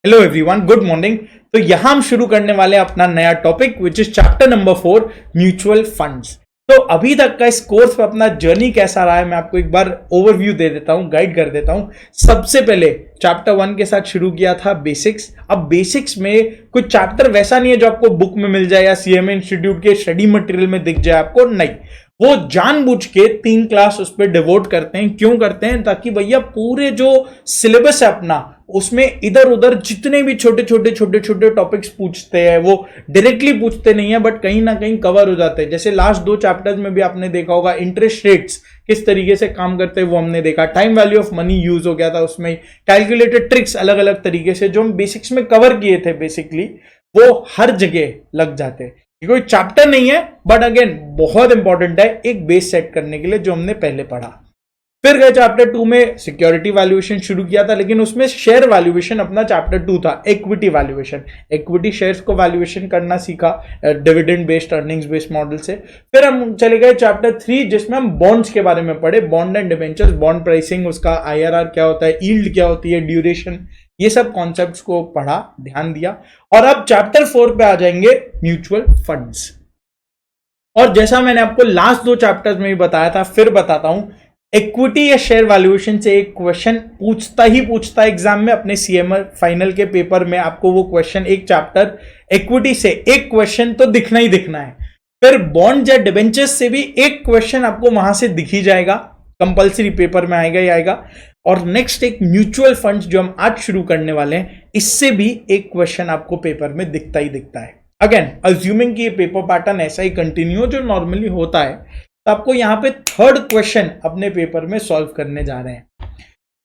Hello everyone, good morning. तो यहां हम शुरू करने वाले हैं अपना नया topic which is chapter number 4 mutual funds. तो अभी तक का इस कोर्स पे अपना जर्नी कैसा रहा है मैं आपको एक बार ओवरव्यू दे देता हूं, गाइड कर देता हूं। सबसे पहले चैप्टर 1 के साथ शुरू किया था बेसिक्स। अब बेसिक्स में कुछ चैप्टर वैसा नहीं है जो आपको बुक में मिल जाए या सीएमए इंस्टीट्यूट के स्टडी मटेरियल में दिख जाए आपको, नहीं। वो जानबूझ के 3 क्लास उस पर डिवोट करते हैं। क्यों करते हैं? ताकि भैया पूरे जो सिलेबस है अपना उसमें इधर उधर जितने भी छोटे छोटे टॉपिक्स पूछते हैं वो डायरेक्टली पूछते नहीं है बट कहीं ना कहीं कवर हो जाते हैं। जैसे लास्ट 2 चैप्टर्स में भी आपने देखा होगा इंटरेस्ट रेट्स किस तरीके से काम करते हैं वो हमने देखा। Time value of money use हो गया था उसमें। कैलकुलेटेड ट्रिक्स अलग अलग तरीके से जो हम बेसिक्स में कवर किए थे बेसिकली वो हर जगह लग जाते हैं। ये कोई चैप्टर नहीं है बट अगेन बहुत इंपॉर्टेंट है एक बेस सेट करने के लिए जो हमने पहले पढ़ा। फिर गए चैप्टर 2 में सिक्योरिटी वैल्यूएशन शुरू किया था, लेकिन उसमें शेयर वैल्यूएशन अपना चैप्टर 2 था। इक्विटी वैल्यूएशन, इक्विटी शेयर्स को वैल्यूएशन करना सीखा dividend based earnings based model से। फिर हम चले गए चैप्टर 3 जिसमें हम बॉन्ड्स के बारे में पढ़े, bond and debentures, bond pricing, उसका आईआरआर क्या होता है, यील्ड क्या होती है, ड्यूरेशन, ये सब कॉन्सेप्ट्स को पढ़ा, ध्यान दिया। और अब चैप्टर 4 पे आ जाएंगे म्यूचुअल फंड्स। और जैसा मैंने आपको लास्ट 2 चैप्टर्स में भी बताया था फिर बताता हूं, इक्विटी या शेयर वैल्यूएशन से एक क्वेश्चन पूछता है एग्जाम में। अपने सीएमए फाइनल के पेपर में आपको वो क्वेश्चन, एक चैप्टर इक्विटी से एक क्वेश्चन तो दिखना ही दिखना है। फिर बॉन्ड या डिबेंचर्स से भी एक क्वेश्चन आपको वहां से दिख ही जाएगा, कंपल्सरी पेपर में आएगा ही आएगा। और नेक्स्ट एक म्यूचुअल फंड्स जो हम आज शुरू करने वाले हैं, इससे भी एक क्वेश्चन आपको पेपर में दिखता ही दिखता है। अगेन अज्यूमिंग कि ये पेपर पैटर्न ऐसा ही कंटिन्यू जो नॉर्मली होता है, तो आपको यहां पे 3rd क्वेश्चन अपने पेपर में सॉल्व करने जा रहे हैं।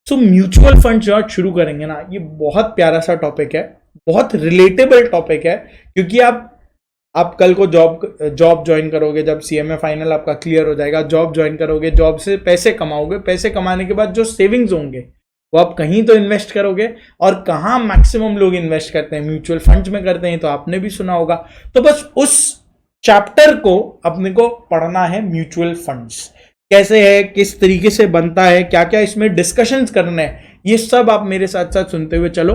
सो म्यूचुअल फंड जो आज शुरू करेंगे ना, ये बहुत प्यारा सा टॉपिक है, बहुत रिलेटेबल टॉपिक है। क्योंकि आप कल को जॉब ज्वाइन करोगे, जब सीएमए फाइनल आपका क्लियर हो जाएगा, जॉब ज्वाइन करोगे, जॉब से पैसे कमाओगे, पैसे कमाने के बाद जो सेविंग्स होंगे वो आप कहीं तो इन्वेस्ट करोगे। और कहाँ मैक्सिमम लोग इन्वेस्ट करते हैं? म्यूचुअल फंड्स में करते हैं, तो आपने भी सुना होगा। तो बस उस चैप्टर को अपने को पढ़ना है, म्यूचुअल फंड्स कैसे है, किस तरीके से बनता है, क्या क्या इसमें डिस्कशंस करने हैं, ये सब आप मेरे साथ साथ सुनते हुए चलो,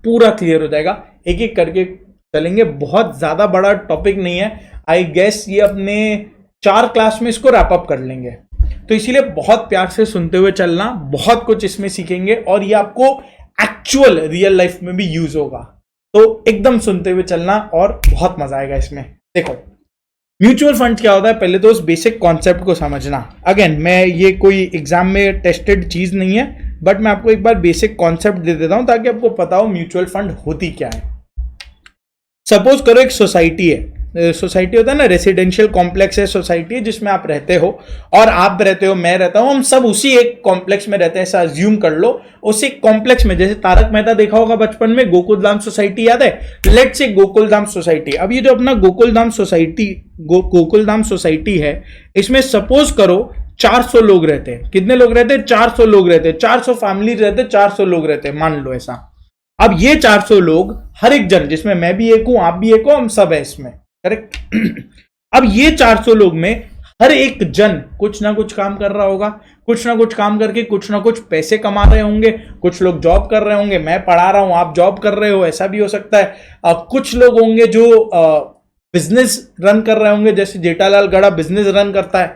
पूरा क्लियर हो जाएगा। एक एक करके चलेंगे, बहुत ज्यादा बड़ा टॉपिक नहीं है। आई गेस ये अपने 4 क्लास में इसको रैप अप कर लेंगे, तो इसीलिए बहुत प्यार से सुनते हुए चलना, बहुत कुछ इसमें सीखेंगे और ये आपको एक्चुअल रियल लाइफ में भी यूज होगा। तो एकदम सुनते हुए चलना और बहुत मजा आएगा इसमें। देखो म्यूचुअल फंड क्या होता है, पहले तो उस बेसिक कॉन्सेप्ट को समझना। अगेन मैं ये कोई एग्जाम में टेस्टेड चीज नहीं है बट मैं आपको एक बार बेसिक कॉन्सेप्ट दे देता हूं ताकि आपको पता हो म्यूचुअल फंड होती क्या है। सपोज करो एक सोसाइटी है, सोसाइटी होता है ना, रेसिडेंशियल कॉम्प्लेक्स है, सोसाइटी है जिसमें आप रहते हो और आप रहते हो, मैं रहता हूं, हम सब उसी एक कॉम्प्लेक्स में रहते हैं, ऐसा अज्यूम कर लो। उसी कॉम्प्लेक्स में, जैसे तारक मेहता देखा होगा बचपन में, गोकुलधाम सोसाइटी याद है? Let's say Gokuldham society. अब ये जो अपना गोकुलधाम सोसाइटी है, इसमें सपोज करो 400 लोग रहते हैं। कितने लोग रहते हैं? 400 लोग रहते हैं, 400 फैमिली रहते हैं, 400 लोग रहते हैं, मान लो ऐसा। अब ये 400 लोग, हर एक जन, जिसमें मैं भी एक हूं, आप भी एक हो, हम सब है इसमें, करेक्ट? अब ये 400 लोग में हर एक जन कुछ ना कुछ काम कर रहा होगा, कुछ ना कुछ काम करके कुछ ना कुछ पैसे कमा रहे होंगे। कुछ लोग जॉब कर रहे होंगे, मैं पढ़ा रहा हूं, आप जॉब कर रहे हो, ऐसा भी हो सकता है। कुछ लोग होंगे जो बिजनेस रन कर रहे होंगे, जैसे जेठालाल गड़ा बिजनेस रन करता है,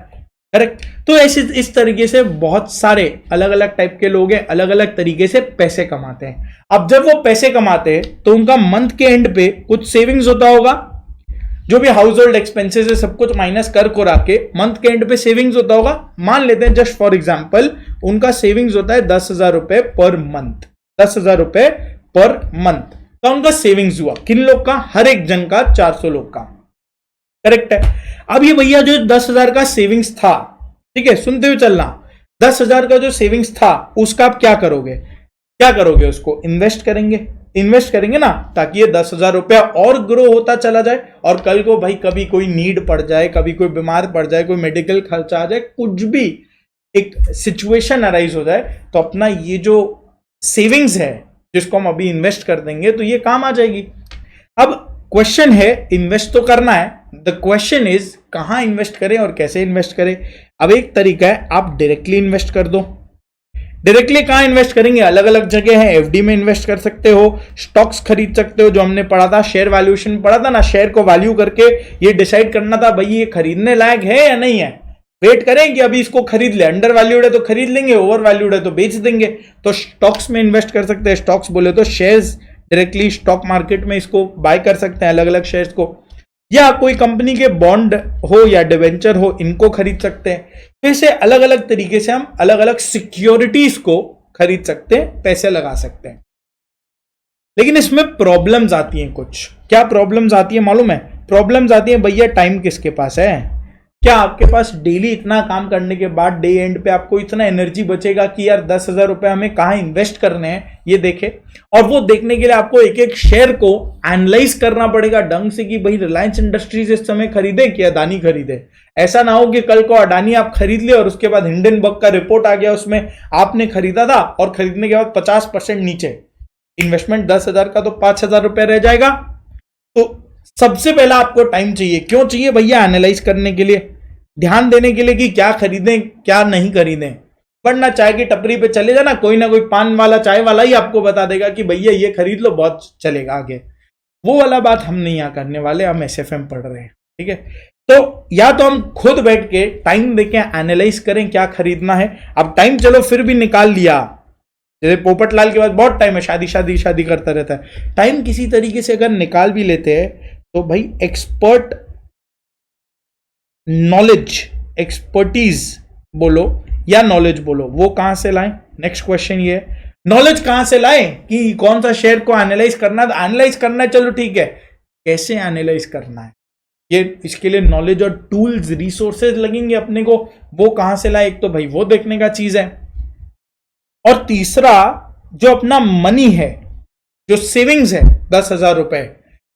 करेक्ट? तो ऐसे इस तरीके से बहुत सारे अलग अलग टाइप के लोग हैं, अलग अलग तरीके से पैसे कमाते हैं। अब जब वो पैसे कमाते हैं तो उनका मंथ के एंड पे कुछ सेविंग्स होता होगा, जो भी हाउस होल्ड एक्सपेंसेस है सब कुछ माइनस कर के मंथ के एंड पे सेविंग्स होता होगा। मान लेते हैं जस्ट फॉर एग्जांपल उनका सेविंग्स होता है 10,000 रुपए पर मंथ, 10,000 रुपए पर मंथ का उनका सेविंग्स हुआ। किन लोग का? हर एक जन का, 400 लोग का, करेक्ट है? अब ये भैया जो 10,000 का सेविंग्स था, ठीक है, सुनते हुए चलना, 10,000 का जो सेविंग्स था उसका आप क्या करोगे? उसको इन्वेस्ट करेंगे ना, ताकि ये 10,000 रुपया और ग्रो होता चला जाए और कल को भाई कभी कोई नीड पड़ जाए, कभी कोई बीमार पड़ जाए, कोई मेडिकल खर्चा आ जाए, कुछ भी एक सिचुएशन अराइज हो जाए, तो अपना ये जो सेविंग्स है जिसको हम अभी इन्वेस्ट कर देंगे तो ये काम आ जाएगी। अब क्वेश्चन है, इन्वेस्ट तो करना है, द क्वेश्चन इज कहां इन्वेस्ट करें और कैसे इन्वेस्ट करें। अब एक तरीका है, आप डायरेक्टली इन्वेस्ट कर दो, डायरेक्टली कहाँ इन्वेस्ट करेंगे? अलग अलग जगह है, एफडी में इन्वेस्ट कर सकते हो, स्टॉक्स खरीद सकते हो, जो हमने पढ़ा था शेयर वैल्यूएशन पढ़ा था ना, शेयर को वैल्यू करके ये डिसाइड करना था भाई ये खरीदने लायक है या नहीं है। वेट करें कि अभी इसको खरीद ले, अंडर वैल्यूड है तो खरीद लेंगे, ओवर वैल्यूड है तो बेच देंगे। तो स्टॉक्स में इन्वेस्ट कर सकते हैं, स्टॉक्स बोले तो शेयर्स, डायरेक्टली स्टॉक मार्केट में इसको बाय कर सकते हैं अलग अलग शेयर्स को, या कोई कंपनी के बॉन्ड हो या डिवेंचर हो, इनको खरीद सकते हैं। तो इसे अलग अलग तरीके से हम अलग अलग सिक्योरिटीज को खरीद सकते हैं, पैसे लगा सकते हैं। लेकिन इसमें प्रॉब्लम्स आती हैं कुछ। क्या प्रॉब्लम्स आती है मालूम है? प्रॉब्लम्स आती है भैया, टाइम किसके पास है? क्या आपके पास डेली इतना काम करने के बाद डे एंड पे आपको इतना एनर्जी बचेगा कि यार 10,000 रुपए हमें कहाँ इन्वेस्ट करने हैं ये देखे? और वो देखने के लिए आपको एक एक शेयर को एनालाइज करना पड़ेगा ढंग से कि भाई रिलायंस इंडस्ट्रीज इस समय खरीदे कि अडानी खरीदे। ऐसा ना हो कि कल को अडानी आप खरीद लिया और उसके बाद हिंडनबर्ग का रिपोर्ट आ गया, उसमें आपने खरीदा था और खरीदने के बाद 50% नीचे, इन्वेस्टमेंट 10,000 का तो 5,000 रुपए रह जाएगा। तो सबसे पहला आपको टाइम चाहिए। क्यों चाहिए भैया? एनालाइज करने के लिए, ध्यान देने के लिए कि क्या खरीदें क्या नहीं खरीदें। वरना चाय की टपरी पे चले जाना, कोई ना कोई पान वाला चाय वाला ही आपको बता देगा कि भैया ये खरीद लो बहुत चलेगा आगे। वो वाला बात हम नहीं यहाँ करने वाले, हम एसएफएम पढ़ रहे हैं, ठीक है। तो या तो हम खुद बैठ के टाइम देके एनालाइज करें क्या खरीदना है। अब टाइम चलो फिर भी निकाल लिया, जैसे पोपटलाल के बाद बहुत टाइम है, शादी शादी शादी करता रहता है। टाइम किसी तरीके से अगर निकाल भी लेते हैं तो भाई एक्सपर्ट नॉलेज, एक्सपर्टीज बोलो या नॉलेज बोलो, वो कहां से लाएं? नेक्स्ट क्वेश्चन ये है, नॉलेज कहां से लाएं कि कौन सा शेयर को एनालाइज करना है? एनालाइज करना है चलो ठीक है, कैसे एनालाइज करना है ये, इसके लिए नॉलेज और टूल्स रिसोर्सेज लगेंगे अपने को, वो कहां से लाए? एक तो भाई वो देखने का चीज है। और तीसरा जो अपना मनी है, जो सेविंग्स है 10,000 रुपए,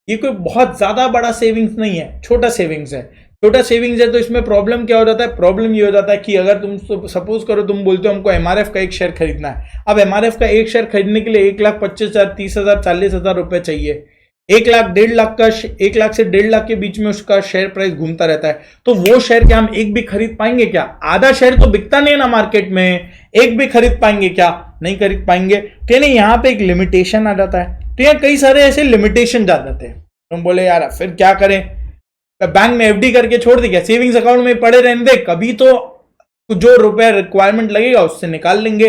ये कोई बहुत ज्यादा बड़ा सेविंग्स नहीं है, छोटा सेविंग्स है। छोटा सेविंग्स है तो इसमें प्रॉब्लम क्या हो जाता है? प्रॉब्लम ये हो जाता है कि अगर तुम सपोज करो तुम बोलते हो हमको एमआरएफ का एक शेयर खरीदना है। अब एमआरएफ का एक शेयर खरीदने के लिए 1,25,000, 30,000, 40,000 रुपए चाहिए। 1 लाख 1.5 लाख का, 1 लाख से 1.5 लाख के बीच में उसका शेयर प्राइस घूमता रहता है। तो वो शेयर क्या हम एक भी खरीद पाएंगे क्या? आधा शेयर तो बिकता नहीं है ना मार्केट में, एक भी खरीद पाएंगे क्या? नहीं खरीद पाएंगे। तो नहीं, यहाँ पे एक लिमिटेशन आ जाता है। तो यहाँ कई सारे ऐसे लिमिटेशन आ जाते हैं। तुम बोले यार फिर क्या करें, बैंक में एफडी करके छोड़ दे क्या? सेविंग्स अकाउंट में पड़े रहने दे, कभी तो जो रुपए रिक्वायरमेंट लगेगा उससे निकाल लेंगे।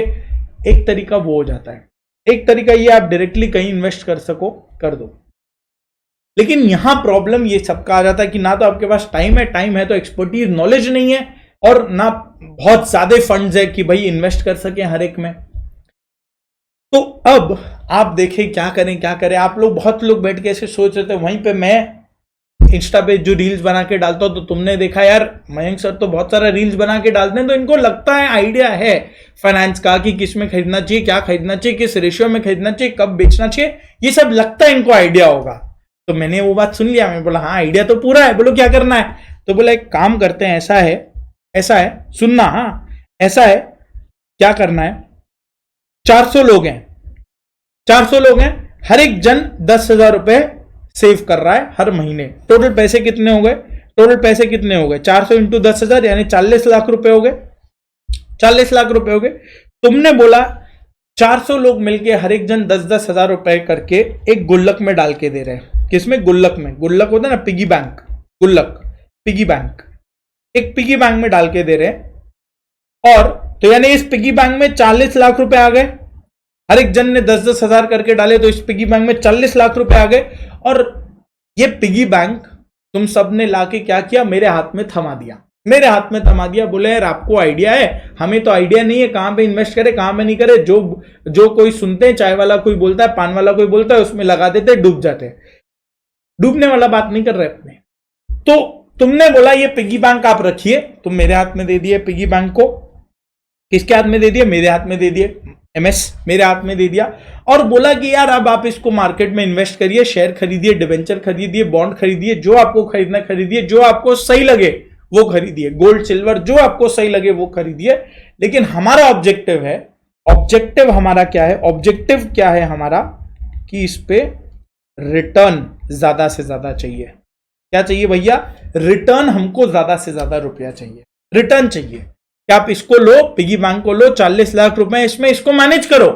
एक तरीका वो हो जाता है। एक तरीका ये आप डायरेक्टली कहीं इन्वेस्ट कर सको, कर दो। लेकिन यहां प्रॉब्लम ये सबका आ जाता है कि ना तो आपके पास टाइम है तो एक्सपर्टीज नॉलेज नहीं है, और ना बहुत ज्यादा फंड्स है कि भाई इन्वेस्ट कर सके हर एक में। तो अब आप देखें क्या करें। आप लोग बहुत लोग बैठ के ऐसे सोच रहे थे, वहीं पे मैं इंस्टा पे जो रील्स बना के डालता हूं तो तुमने देखा यार मयंक सर तो बहुत सारा रील्स बना के डालते हैं, तो इनको लगता है आइडिया है फाइनेंस का कि किस में खरीदना चाहिए, क्या खरीदना चाहिए, किस रेशियो में खरीदना चाहिए, कब बेचना चाहिए, ये सब लगता है इनको आइडिया होगा। तो मैंने वो बात सुन लिया, मैं बोला हाँ आइडिया तो पूरा है, बोलो क्या करना है? तो बोला एक काम करते हैं, ऐसा है सुनना, हाँ ऐसा है, क्या करना है, 400 लोग हैं, हर एक जन 10,000 रुपए सेव कर रहा है हर महीने। टोटल पैसे कितने हो गए? 400 इंटू 10,000 यानी 40 लाख रुपए हो गए। 40 लाख रुपए हो गए। तुमने बोला 400 लोग मिलके हर एक जन 10,000 रुपए करके एक गुल्लक में डाल के दे रहे हैं। किसमें? गुल्लक में। गुल्लक होता है ना, पिगी बैंक, गुल्लक, पिगी बैंक, एक पिगी बैंक में डाल के दे रहे हैं। और तो यानी इस पिगी बैंक में 40 लाख रुपए आ गए। हर एक जन ने 10,000 करके डाले तो इस पिगी बैंक में 40 लाख रुपए आ गए। और ये पिगी बैंक तुम सबने लाके क्या किया? मेरे हाथ में थमा दिया। बोले यार आपको आइडिया है, हमें तो आइडिया नहीं है, कहां पे इन्वेस्ट करे कहां पे नहीं करे। जो कोई सुनते हैं, चाय वाला कोई बोलता है, पान वाला कोई बोलता है, उसमें लगा देते, डूब जाते। डूबने वाला बात नहीं कर रहे अपने। तो तुमने बोला ये पिगी बैंक आप रखिए, तुम मेरे हाथ में दे दिए पिगी बैंक को। किसके हाथ में दे दिए? मेरे हाथ में दे दिए। एमएस मेरे हाथ में दे दिया और बोला कि यार अब आप इसको मार्केट में इन्वेस्ट करिए, शेयर खरीदिए, डिवेंचर खरीदिए, बॉन्ड खरीदिए, जो आपको खरीदना खरीदिए, जो आपको सही लगे वो खरीदिए, गोल्ड सिल्वर जो आपको सही लगे वो खरीदिए। लेकिन हमारा ऑब्जेक्टिव हमारा क्या है हमारा, कि इस पे रिटर्न ज्यादा से ज्यादा चाहिए। क्या चाहिए भैया? रिटर्न। हमको ज्यादा से ज्यादा रुपया चाहिए, रिटर्न चाहिए। कि आप इसको लो, पिगी बैंक को लो, 40 लाख रुपए इसमें, इसको मैनेज करो,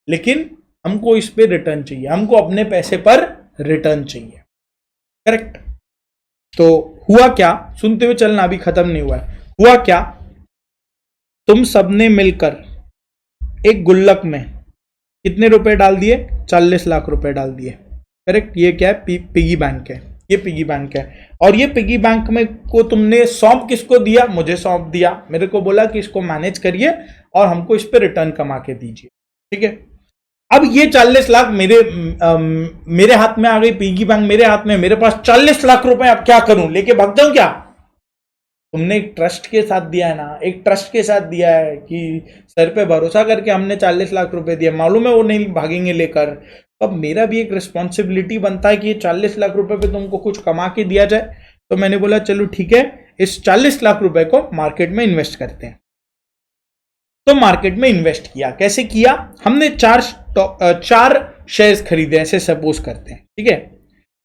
लेकिन हमको इस पे रिटर्न चाहिए, हमको अपने पैसे पर रिटर्न चाहिए। करेक्ट। तो हुआ क्या, सुनते हुए चलना, अभी खत्म नहीं हुआ है। हुआ क्या, तुम सबने मिलकर एक गुल्लक में कितने रुपए डाल दिए, 40 लाख रुपए डाल दिए। करेक्ट। ये क्या है, पिगी बैंक है, ये पिगी बैंक है। और ये पिगी बैंक में को तुमने सौंप किसको दिया, मुझे सौंप दिया, मेरे को बोला कि इसको मैनेज करिए और हमको इस पे रिटर्न कमा के दीजिए। ठीक है। अब ये 40 लाख मेरे हाथ में आ गई, पिगी बैंक मेरे हाथ में, मेरे पास 40 लाख रुपए, अब क्या करूं, लेके भाग जाऊं क्या? तुमने एक ट्रस्ट के साथ दिया है ना, एक ट्रस्ट के साथ दिया है कि सर पे भरोसा करके हमने 40 लाख रुपए दिया, मालूम है वो नहीं भागेंगे लेकर। अब मेरा भी एक रिस्पॉन्सिबिलिटी बनता है कि ये 40 लाख रुपए पे तुमको कुछ कमा के दिया जाए। तो मैंने बोला चलो ठीक है, इस 40 लाख रुपए को मार्केट में इन्वेस्ट करते हैं। तो मार्केट में इन्वेस्ट किया। कैसे किया, हमने चार शेयर्स खरीदे, ऐसे सपोज करते हैं। ठीक है।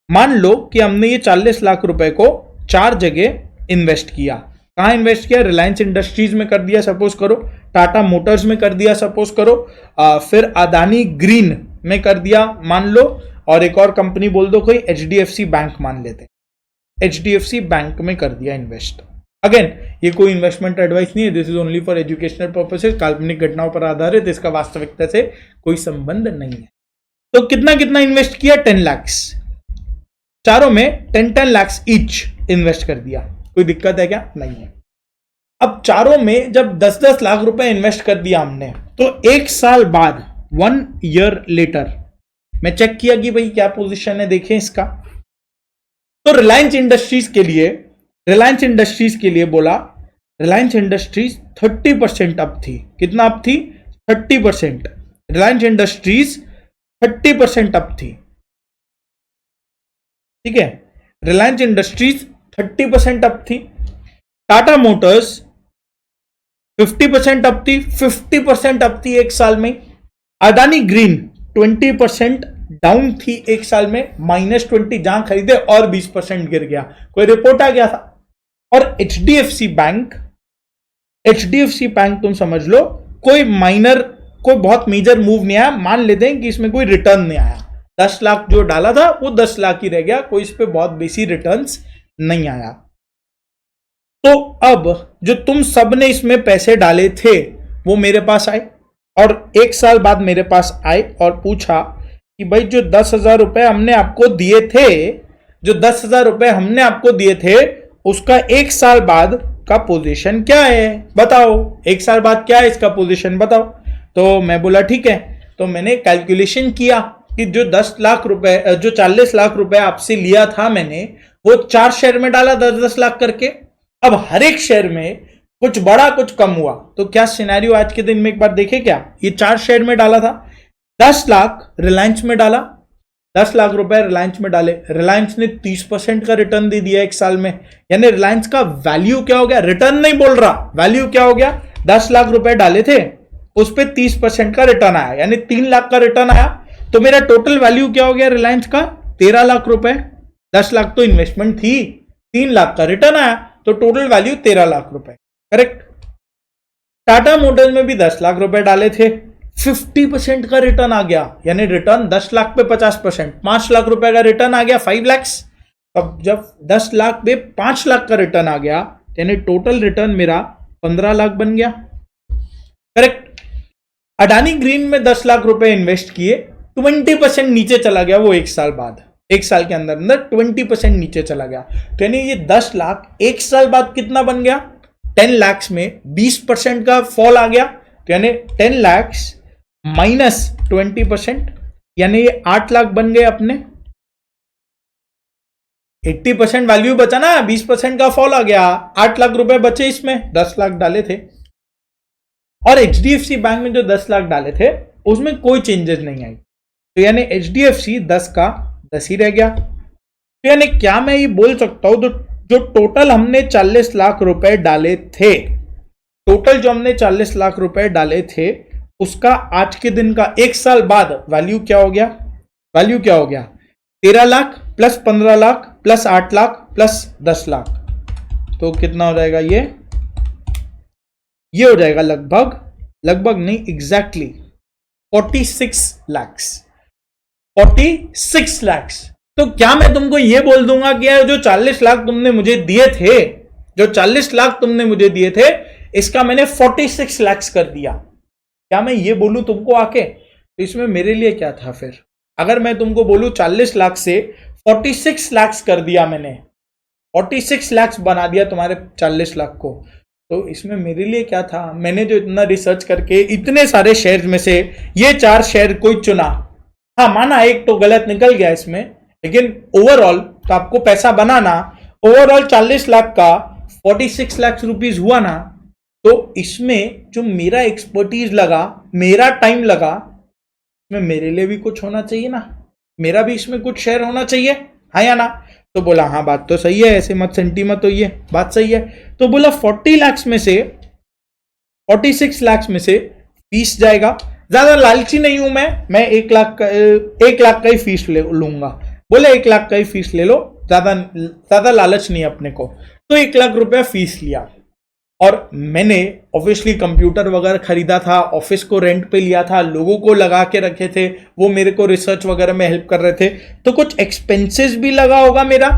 मान लो कि हमने ये 40 लाख रुपए को 4 जगह इन्वेस्ट किया। कहां इन्वेस्ट किया, रिलायंस इंडस्ट्रीज में कर दिया सपोज करो, टाटा मोटर्स में कर दिया सपोज करो, फिर अदानी ग्रीन में कर दिया मान लो, और एक और कंपनी बोल दो कोई, HDFC बैंक मान लेते हैं, HDFC बैंक में कर दिया इन्वेस्ट। अगेन ये कोई इन्वेस्टमेंट एडवाइस नहीं है, this is only for educational purposes, काल्पनिक घटनाओं पर आधारित, इसका वास्तविकता से कोई संबंध नहीं है। तो कितना कितना इन्वेस्ट किया, 10 लाख, चारों में 10 लाख ईच इन्वेस्ट कर दिया। कोई दिक्कत है क्या, नहीं है। अब चारों में जब 10-10 लाख रुपए इन्वेस्ट कर दिया हमने, तो एक साल बाद 1 ईयर लेटर मैं चेक किया कि भाई क्या पोजीशन है, देखें इसका। तो रिलायंस इंडस्ट्रीज के लिए बोला, रिलायंस इंडस्ट्रीज 30% अप थी। कितना अप थी, 30%। रिलायंस इंडस्ट्रीज 30% अप थी। ठीक है, रिलायंस इंडस्ट्रीज 30% अप थी। टाटा मोटर्स 50% अप थी, 50% अप थी एक साल में। अदानी ग्रीन 20% डाउन थी एक साल में, -20 जहां खरीदे और 20% गिर गया, कोई रिपोर्ट आ गया था। और HDFC बैंक तुम समझ लो कोई बहुत मेजर मूव नहीं आया, मान लेते हैं कि इसमें कोई रिटर्न नहीं आया, 10 लाख जो डाला था वो 10 लाख ही रह गया, कोई इस पे बहुत बेसी रिटर्न्स नहीं आया। तो अब जो तुम सब ने इसमें पैसे डाले थे वो मेरे पास आए, और एक साल बाद मेरे पास आए और पूछा कि भाई जो 10,000 रुपए हमने आपको दिए थे, उसका एक साल बाद का पोजीशन क्या है बताओ, एक साल बाद क्या है इसका पोजीशन बताओ। तो मैं बोला ठीक है। तो मैंने कैलकुलेशन किया कि जो 40 लाख रुपए आपसे लिया था मैंने, वो 4 शेयर में डाला 10-10 लाख करके। अब हर एक शेयर में कुछ बड़ा कुछ कम हुआ, तो क्या सिनेरियो आज के दिन में एक बार देखे क्या, ये 4 शेयर में डाला था, 10 लाख रिलायंस में डाला, 10 लाख रुपए रिलायंस में डाले, रिलायंस ने 30% का रिटर्न दे दिया एक साल में। यानी रिलायंस का वैल्यू क्या हो गया, रिटर्न नहीं बोल रहा, वैल्यू क्या हो गया, 10 लाख रुपए डाले थे उस पर 30% का रिटर्न आया, यानी 3 लाख का रिटर्न आया। तो मेरा टोटल वैल्यू क्या हो गया रिलायंस का, 13 लाख रुपए। 10 लाख तो इन्वेस्टमेंट थी, 3 लाख का रिटर्न आया, तो टोटल वैल्यू 13 लाख रुपए। करेक्ट। टाटा मोटर्स में भी 10 लाख रुपए डाले थे, 50% का रिटर्न आ गया, यानी रिटर्न 10 लाख पे 50%, 5 लाख रुपए का रिटर्न आ गया, 5 लाख। अब जब 10 लाख पे 5 लाख का रिटर्न आ गया, यानी टोटल रिटर्न मेरा 15 लाख बन गया। करेक्ट। अडानी ग्रीन में 10 लाख रुपए इन्वेस्ट किए, 20% नीचे चला गया वो एक साल बाद, एक साल के अंदर 20% नीचे चला गया। तो यानी ये 10 लाख एक साल बाद कितना बन गया, 10 लाख में 20% का फॉल आ गया, तो यानी 10 लाख -20%, यानी ये 8 लाख बन गए अपने। 80% वैल्यू बचा ना, 20% का फॉल आ गया, 8 लाख रुपए बचे इसमें, 10 लाख डाले थे। और HDFC बैंक में जो 10 लाख डाले थे उसमें कोई चेंजेस नहीं आई, तो यानी HDFC 10 का 10 ही रह गया। तो यानी क्या मैं ये बोल सकता हूं, तो जो टोटल हमने 40 लाख रुपए डाले थे, टोटल जो हमने 40 लाख रुपए डाले थे, उसका आज के दिन का एक साल बाद वैल्यू क्या हो गया, 13 lakh plus 15 lakh plus 8 lakh plus 10 lakh, तो कितना हो जाएगा ये ये हो जाएगा लगभग नहीं, एग्जैक्टली 46 लैक्स, 46 लैक्स। तो क्या मैं तुमको ये बोल दूंगा कि यार जो 40 लाख तुमने मुझे दिए थे, जो 40 लाख तुमने मुझे दिए थे, इसका मैंने 46 लैक्स कर दिया? क्या मैं ये बोलूं तुमको आके? तो इसमें मेरे लिए क्या था फिर? अगर मैं तुमको बोलूं 40 लाख से 46 लैक्स कर दिया मैंने, 46 लैक्स बना दिया तुम्हारे 40 लाख को, तो इसमें मेरे लिए क्या था? मैंने जो इतना रिसर्च करके इतने सारे शेयर में से ये 4 शेयर कोई चुना, हाँ माना एक तो गलत निकल गया इसमें, लेकिन ओवरऑल तो आपको पैसा बनाना, ओवरऑल 40 लाख का 46 लाख रुपीज हुआ ना, तो इसमें जो मेरा एक्सपर्टीज लगा, मेरा टाइम लगा, इसमें मेरे लिए भी कुछ होना चाहिए ना, मेरा भी इसमें कुछ शेयर होना चाहिए, हाँ या ना? तो बोला हाँ बात तो सही है, ऐसे मत सेंटी मत होइए, बात सही है। तो बोला 40 लाख में से 46 लाख में से फीस जाएगा, ज्यादा लालची नहीं हूं मैं 1 लाख का ही फीस ले लूंगा। बोले 1 लाख का ही फीस ले लो, ज्यादा लालच नहीं अपने को। तो 1 लाख रुपया फीस लिया, और मैंने ऑब्वियसली कंप्यूटर वगैरह खरीदा था, ऑफिस को रेंट पे लिया था, लोगों को लगा के रखे थे, वो मेरे को रिसर्च वगैरह में हेल्प कर रहे थे, तो कुछ एक्सपेंसेस भी लगा होगा मेरा।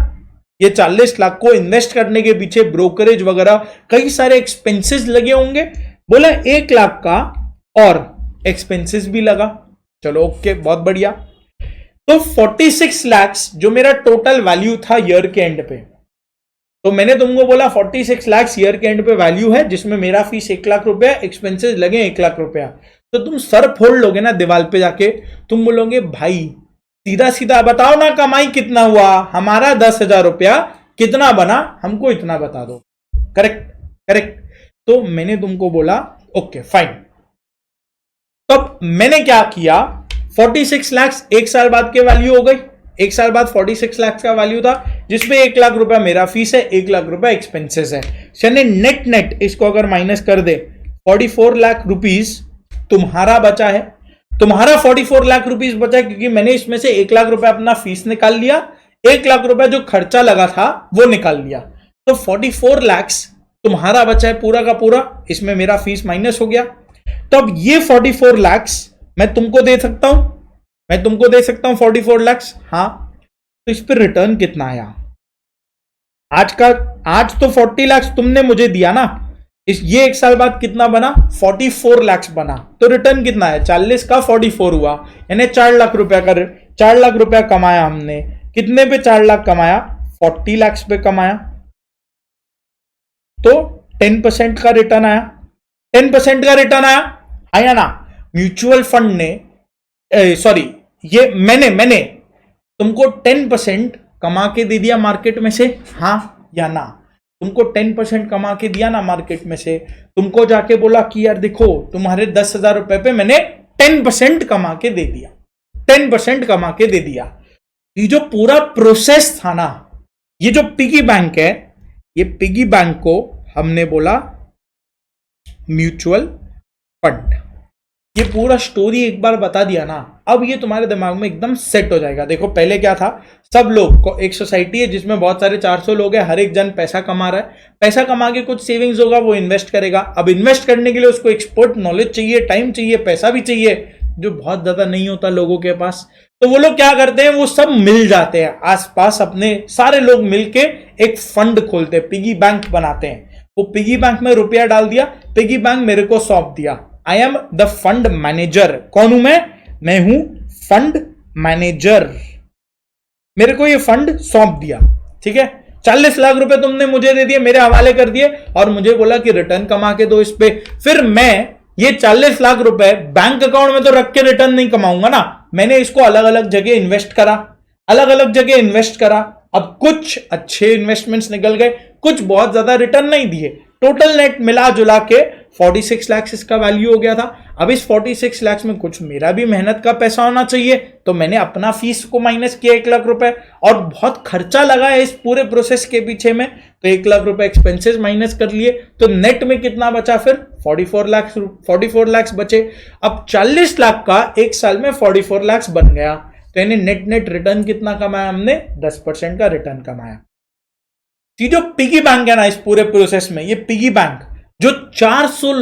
ये 40 लाख को इन्वेस्ट करने के पीछे ब्रोकरेज वगैरह कई सारे एक्सपेंसेस लगे होंगे। बोला 1 लाख का और एक्सपेंसेस भी लगा, चलो ओके बहुत बढ़िया। तो 46 लैक्स जो मेरा टोटल वैल्यू था ईयर के एंड पे, तो मैंने तुमको बोला 46 लाख ईयर के एंड पे वैल्यू है, जिसमें मेरा फीस 1 लाख रुपया, एक्सपेंसेस लगे 1 लाख रुपया। तो तुम सर फोड़ लोगे ना दीवार पे जाके, तुम बोलोगे भाई सीधा सीधा बताओ ना कमाई कितना हुआ, हमारा 10,000 रुपया कितना बना, हमको इतना बता दो। Correct correct. तो मैंने तुमको बोला ओके फाइन। तब मैंने क्या किया, 46 लाख 1 साल बाद के वैल्यू हो गई, 1 साल बाद 46 लाख का वैल्यू था, जिसमें 1 लाख रुपया मेरा फीस है, 1 लाख रुपया एक्सपेंसेस है। यानी नेट इसको अगर माइनस कर दे, 44 लाख रुपीज तुम्हारा बचा है, तुम्हारा 44 लाख रुपीज बचा है, क्योंकि मैंने इसमें से 1 लाख रुपया अपना फीस निकाल लिया, 1 लाख रुपया जो खर्चा लगा था वो निकाल लिया। तो 44 लाख तुम्हारा बचा है पूरा का पूरा, इसमें मेरा फीस माइनस हो गया। तो अब ये 44 लाख मैं तुमको दे सकता हूं, मैं तुमको दे सकता हूं 44 लाख। हाँ, तो इस पर रिटर्न कितना आया आज तो 40 लाख तुमने मुझे दिया ना, ये 1 साल बाद कितना बना, 44 लाख बना। तो रिटर्न कितना है, 40 का 44 हुआ, यानी 4 लाख रुपया का 4 लाख रुपया कमाया हमने। कितने पे 4 लाख कमाया, 40 लाख पे कमाया। तो 10% का रिटर्न आया, 10% का रिटर्न आया ना। म्यूचुअल फंड ने सॉरी ये मैंने तुमको 10% कमा के दे दिया मार्केट में से, हाँ या ना? तुमको 10% कमा के दिया ना मार्केट में से, तुमको जाके बोला कि यार देखो तुम्हारे 10,000 रुपए पे मैंने 10% कमा के दे दिया, 10% कमा के दे दिया। ये जो पूरा प्रोसेस था ना, ये जो पिगी बैंक है, ये पिगी बैंक को हमने बोला म्यूचुअल फंड। ये पूरा स्टोरी एक बार बता दिया ना, अब ये तुम्हारे दिमाग में एकदम सेट हो जाएगा। देखो पहले क्या था, सब लोग को एक सोसाइटी है जिसमें बहुत सारे 400 लोग हैं, हर एक जन पैसा कमा रहा है, पैसा कमा के कुछ सेविंग्स होगा वो इन्वेस्ट करेगा। अब इन्वेस्ट करने के लिए उसको एक्सपर्ट नॉलेज चाहिए, टाइम चाहिए, पैसा भी चाहिए, जो बहुत ज्यादा नहीं होता लोगों के पास। तो वो लोग क्या करते हैं, वो सब मिल जाते हैं आसपास, अपने सारे लोग मिलके एक फंड खोलते हैं, पिगी बैंक बनाते हैं। वो पिगी बैंक में रुपया डाल दिया, पिगी बैंक मेरे को सौंप दिया, I am the fund manager. कौन हूं मैं हूं फंड मैनेजर। मेरे को ये फंड सौंप दिया, ठीक है, 40 लाख रुपए तुमने मुझे दे दिए, मेरे हवाले कर दिए, और मुझे बोला कि रिटर्न कमा के दो इस पे। फिर मैं ये 40 लाख रुपए बैंक अकाउंट में तो रख के रिटर्न नहीं कमाऊंगा ना, मैंने इसको अलग अलग जगह इन्वेस्ट करा, अलग अलग जगह इन्वेस्ट करा। अब कुछ अच्छे इन्वेस्टमेंट्स निकल गए, कुछ बहुत ज्यादा रिटर्न नहीं दिए, टोटल नेट मिला जुला के 46 लाख इसका वैल्यू हो गया था। अब इस 46 लाख में कुछ मेरा भी मेहनत का पैसा होना चाहिए, तो मैंने अपना फीस को माइनस किया 1 लाख रुपए, और बहुत खर्चा लगा है इस पूरे प्रोसेस के पीछे में, तो 1 लाख रुपए एक्सपेंसेस माइनस कर लिए, तो नेट में कितना बचा फिर 44 लाख बचे। अब 40 लाख का 1 साल में 44 लाख बन गया, तो यानी नेट रिटर्न कितना कमाया हमने, 10% का रिटर्न कमाया। जो पिगी बैंक है ना इस पूरे प्रोसेस में, ये पिगी बैंक जो 400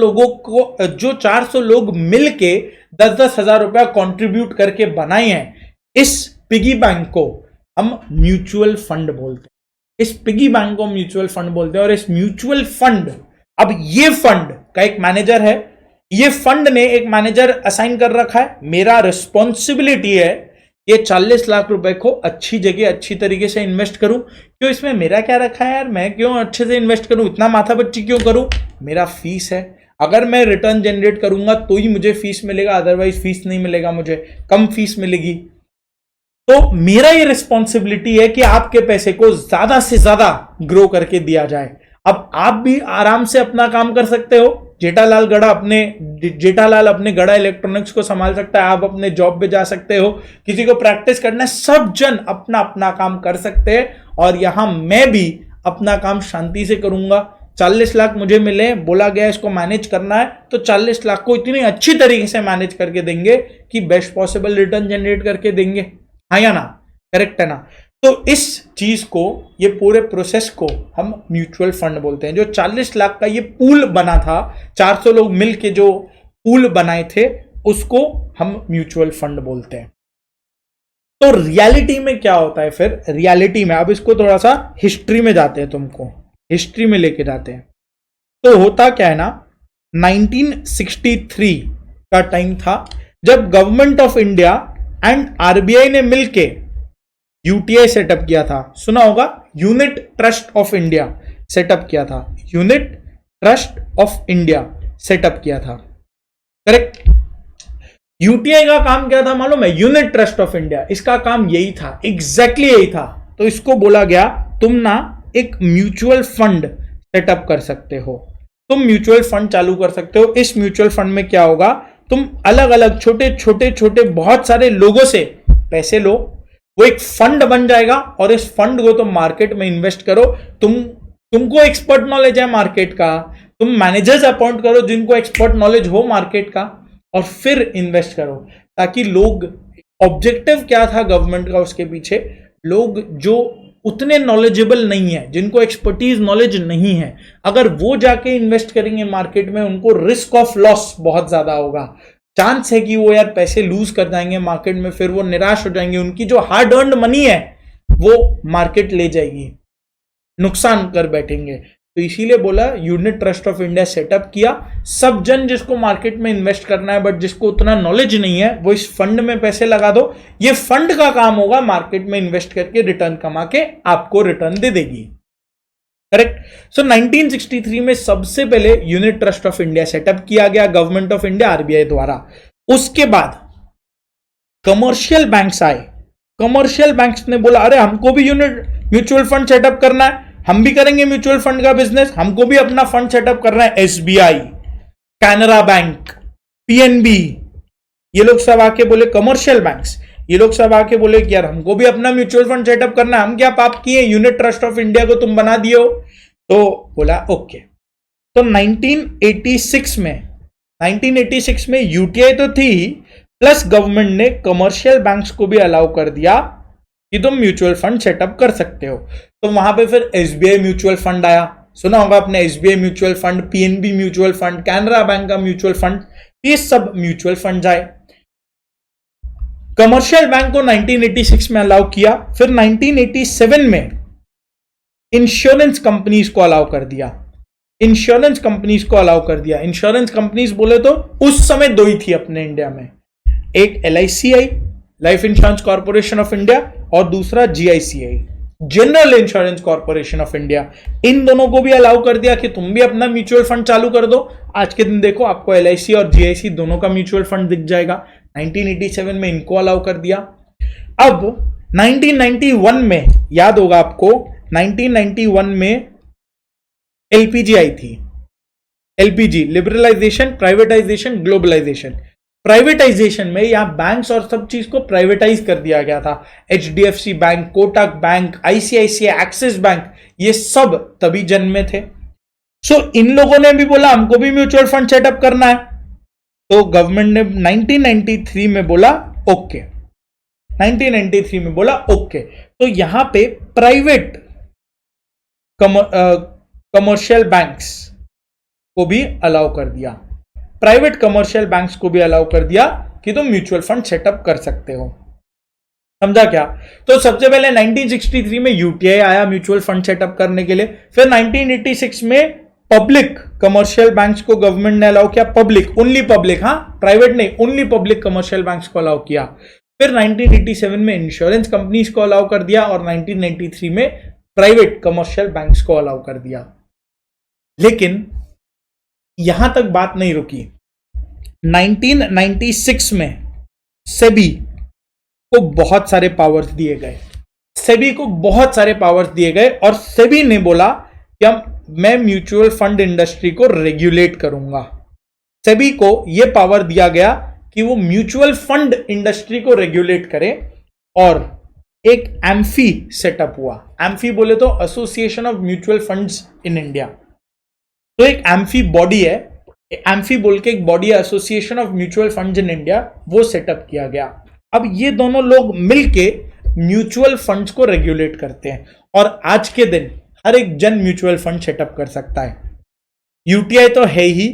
लोग मिलके 10-10 हजार रुपया कंट्रीब्यूट करके बनाए हैं, इस पिगी बैंक को हम म्यूचुअल फंड बोलते हैं। इस पिगी बैंक को म्यूचुअल फंड बोलते हैं। और इस म्यूचुअल फंड, अब ये फंड का एक मैनेजर है, ये फंड ने एक मैनेजर असाइन कर रखा है। मेरा रिस्पॉन्सिबिलिटी है ये 40 लाख रुपए को अच्छी जगह अच्छी तरीके से इन्वेस्ट करूं। क्यों, इसमें मेरा क्या रखा है यार, मैं क्यों अच्छे से इन्वेस्ट करूं, इतना माथा बच्ची क्यों करूं, मेरा फीस है। अगर मैं रिटर्न जनरेट करूंगा तो ही मुझे फीस मिलेगा, अदरवाइज फीस नहीं मिलेगा, मुझे कम फीस मिलेगी। तो मेरा ये रिस्पॉन्सिबिलिटी है कि आपके पैसे को ज्यादा से ज्यादा ग्रो करके दिया जाए। अब आप भी आराम से अपना काम कर सकते हो। जेठालाल अपने गड़ा इलेक्ट्रॉनिक्स को संभाल सकता है, आप अपने जॉब पे जा सकते हो, किसी को प्रैक्टिस करना है, सब जन अपना अपना काम कर सकते हैं। और यहां मैं भी अपना काम शांति से करूंगा। 40 लाख मुझे मिले, बोला गया इसको मैनेज करना है, तो 40 लाख को इतनी अच्छी तरीके से मैनेज करके देंगे कि बेस्ट पॉसिबल रिटर्न जनरेट करके देंगे। हाँ या ना, करेक्ट है ना। तो इस चीज को, ये पूरे प्रोसेस को हम म्यूचुअल फंड बोलते हैं। जो 40 लाख का ये पूल बना था, 400 लोग मिलके जो पूल बनाए थे, उसको हम म्यूचुअल फंड बोलते हैं। तो रियलिटी में क्या होता है फिर, रियलिटी में अब इसको थोड़ा सा हिस्ट्री में जाते हैं, तुमको हिस्ट्री में लेके जाते हैं। तो होता क्या है ना, 1963 का टाइम था जब government of India and RBI ने मिलके यूटीआई सेटअप किया था। सुना होगा, unit trust of India setup किया था। Unit trust of India setup किया था, करेक्ट। यूटीआई का काम क्या था मालूम है, यूनिट ट्रस्ट ऑफ इंडिया, इसका काम यही था, एग्जैक्टली यही था। तो इसको बोला गया तुम ना एक म्यूचुअल फंड सेटअप कर सकते हो, तुम म्यूचुअल फंड चालू कर सकते हो। इस म्यूचुअल फंड में क्या होगा, तुम अलग अलग छोटे बहुत सारे लोगों से पैसे लो, वो एक फंड बन जाएगा और इस फंड को तुम मार्केट में इन्वेस्ट करो। तुमको एक्सपर्ट नॉलेज है मार्केट का, तुम मैनेजर्स अपॉइंट करो जिनको एक्सपर्ट नॉलेज हो मार्केट का, और फिर इन्वेस्ट करो। ताकि लोग, ऑब्जेक्टिव क्या था गवर्नमेंट का उसके पीछे, लोग जो उतने नॉलेजेबल नहीं है, जिनको एक्सपर्टीज नॉलेज नहीं है, अगर वो जाके इन्वेस्ट करेंगे मार्केट में, उनको रिस्क ऑफ लॉस बहुत ज्यादा होगा। चांस है कि वो यार पैसे लूज कर जाएंगे मार्केट में, फिर वो निराश हो जाएंगे, उनकी जो हार्ड अर्न्ड मनी है वो मार्केट ले जाएगी, नुकसान कर बैठेंगे। तो इसीलिए बोला unit trust of India setup किया। सब जन जिसको मार्केट में इन्वेस्ट करना है बट जिसको उतना नॉलेज नहीं है, वो इस फंड में पैसे लगा दो। ये फंड का काम होगा मार्केट में इन्वेस्ट करके रिटर्न कमा के आपको रिटर्न दे देगी, करेक्ट। सो 1963 में सबसे पहले unit trust of India setup किया गया गवर्नमेंट ऑफ इंडिया आरबीआई द्वारा। उसके बाद कमर्शियल बैंक्स आए। कमर्शियल बैंक्स ने बोला अरे हमको भी यूनिट म्यूचुअल फंड सेटअप करना है, हम भी करेंगे म्यूचुअल फंड का बिजनेस, हमको भी अपना फंड सेटअप करना है। एसबीआई, कैनरा बैंक, पीएनबी, ये लोग सब आके बोले, कमर्शियल बैंक्स ये लोग सब आके बोले कि यार हमको भी अपना म्यूचुअल फंड सेटअप करना है, हम क्या पाप किए, यूनिट ट्रस्ट ऑफ इंडिया को तुम बना दिए हो। तो बोला ओके। तो 1986 में यूटीआई तो थी, प्लस गवर्नमेंट ने कमर्शियल बैंक्स को भी अलाउ कर दिया कि तुम म्यूचुअल फंड सेटअप कर सकते हो। तो वहां पे फिर एसबीआई म्यूचुअल फंड आया, सुना होगा आपने, SBI mutual fund, PNB mutual fund, Canara bank का म्यूचुअल फंड, ये सब म्यूचुअल फंड आए। कमर्शियल बैंक को 1986 में अलाउ किया। फिर 1987 में इंश्योरेंस कंपनीज को अलाउ कर दिया। इंश्योरेंस कंपनीज को अलाउ कर दिया। इंश्योरेंस कंपनीज बोले तो उस समय दो ही थी अपने इंडिया में, एक LICI, life insurance corporation of India, और दूसरा GICI, general insurance corporation of India. इन दोनों को भी अलाउ कर दिया कि तुम भी अपना म्यूचुअल फंड चालू कर दो। आज के दिन देखो आपको एलआईसी और जीआईसी दोनों का म्यूचुअल फंड दिख जाएगा। 1987 में इनको अलाउ कर दिया। अब 1991 में, याद होगा आपको, 1991 में एलपीजी आई थी। LPG, liberalisation, privatisation, globalisation. Privatisation में यहां बैंक्स और सब चीज को प्राइवेटाइज कर दिया गया था। HDFC bank, Kotak bank, ICICI, axis bank, ये सब तभी जन्मे थे। सो इन लोगों ने भी बोला हमको भी म्यूचुअल फंड सेटअप करना है। तो गवर्नमेंट ने 1993 में बोला ओके। 1993 में बोला ओके। तो यहां पे प्राइवेट कमर्शियल बैंक्स को भी अलाउ कर दिया, प्राइवेट कमर्शियल बैंक्स को भी अलाउ कर दिया कि तुम म्यूचुअल फंड सेटअप कर सकते हो। समझा क्या? तो सबसे पहले 1963 में यूटीआई आया म्यूचुअल फंड सेटअप करने के लिए। फिर 1986 में पब्लिक कमर्शियल बैंक्स को गवर्नमेंट ने अलाउ किया, पब्लिक, ओनली पब्लिक, हाँ प्राइवेट नहीं, ओनली पब्लिक कमर्शियल बैंक्स को अलाउ किया। फिर 1987 में इंश्योरेंस कंपनीज को अलाउ कर दिया और 1993 में प्राइवेट कमर्शियल बैंक्स को अलाउ कर दिया। लेकिन यहां तक बात नहीं रुकी। 1996 में सेबी को बहुत सारे पावर्स दिए गए, सेबी को बहुत सारे पावर्स दिए गए और सेबी ने बोला कि मैं म्यूचुअल फंड इंडस्ट्री को रेगुलेट करूंगा। सेबी को यह पावर दिया गया कि वो म्यूचुअल फंड इंडस्ट्री को रेगुलेट करे और एक एम्फी सेटअप हुआ। एम्फी बोले तो association of mutual funds in India. तो एक एम्फी बॉडी है, एम्फी बोल के एक बॉडी है, association of mutual funds in India, वो सेटअप किया गया। अब ये दोनों लोग मिलके म्यूचुअल फंड्स को रेगुलेट करते हैं और आज के दिन हर एक जन म्यूचुअल फंड सेटअप कर सकता है। यूटीआई तो है ही,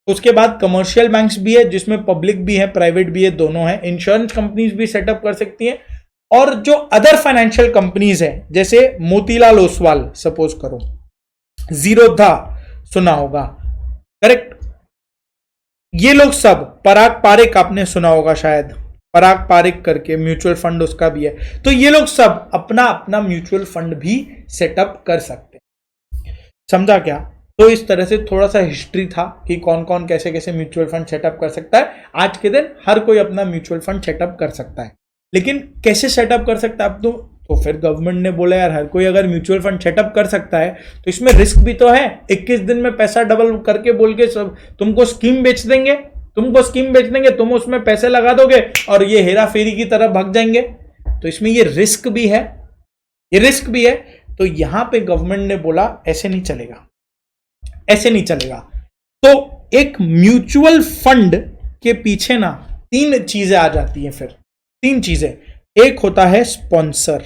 उसके बाद कमर्शियल बैंक्स भी है जिसमें पब्लिक भी है, प्राइवेट भी है, दोनों है। इंश्योरेंस कंपनीज भी सेटअप कर सकती हैं और जो अदर फाइनेंशियल कंपनीज है जैसे मोतीलाल ओसवाल, सपोज करो, जीरोधा सुना होगा, करेक्ट, ये लोग सब, पराग पारेख आपने सुना होगा शायद, पराग पारेख करके म्यूचुअल फंड उसका भी है। तो ये लोग सब अपना अपना म्यूचुअल फंड भी सेटअप कर सकते हैं। समझा क्या? तो इस तरह से थोड़ा सा हिस्ट्री था कि कौन कौन कैसे कैसे म्यूचुअल फंड सेटअप कर सकता है। आज के दिन हर कोई अपना म्यूचुअल फंड सेटअप कर सकता है, लेकिन कैसे सेटअप कर सकता है अब तो फिर गवर्नमेंट ने बोला यार हर कोई अगर म्यूचुअल फंड सेटअप कर सकता है तो इसमें रिस्क भी तो है। 21 दिन में पैसा डबल करके बोल के सब तुमको स्कीम बेच देंगे, तुम उसमें पैसे लगा दोगे और ये हेरा फेरी की तरह भाग जाएंगे। तो इसमें ये रिस्क भी है, तो यहां पे गवर्नमेंट ने बोला ऐसे नहीं चलेगा। तो एक म्यूचुअल फंड के पीछे ना 3 चीजें आ जाती हैं। फिर 3 चीजें, एक होता है स्पॉन्सर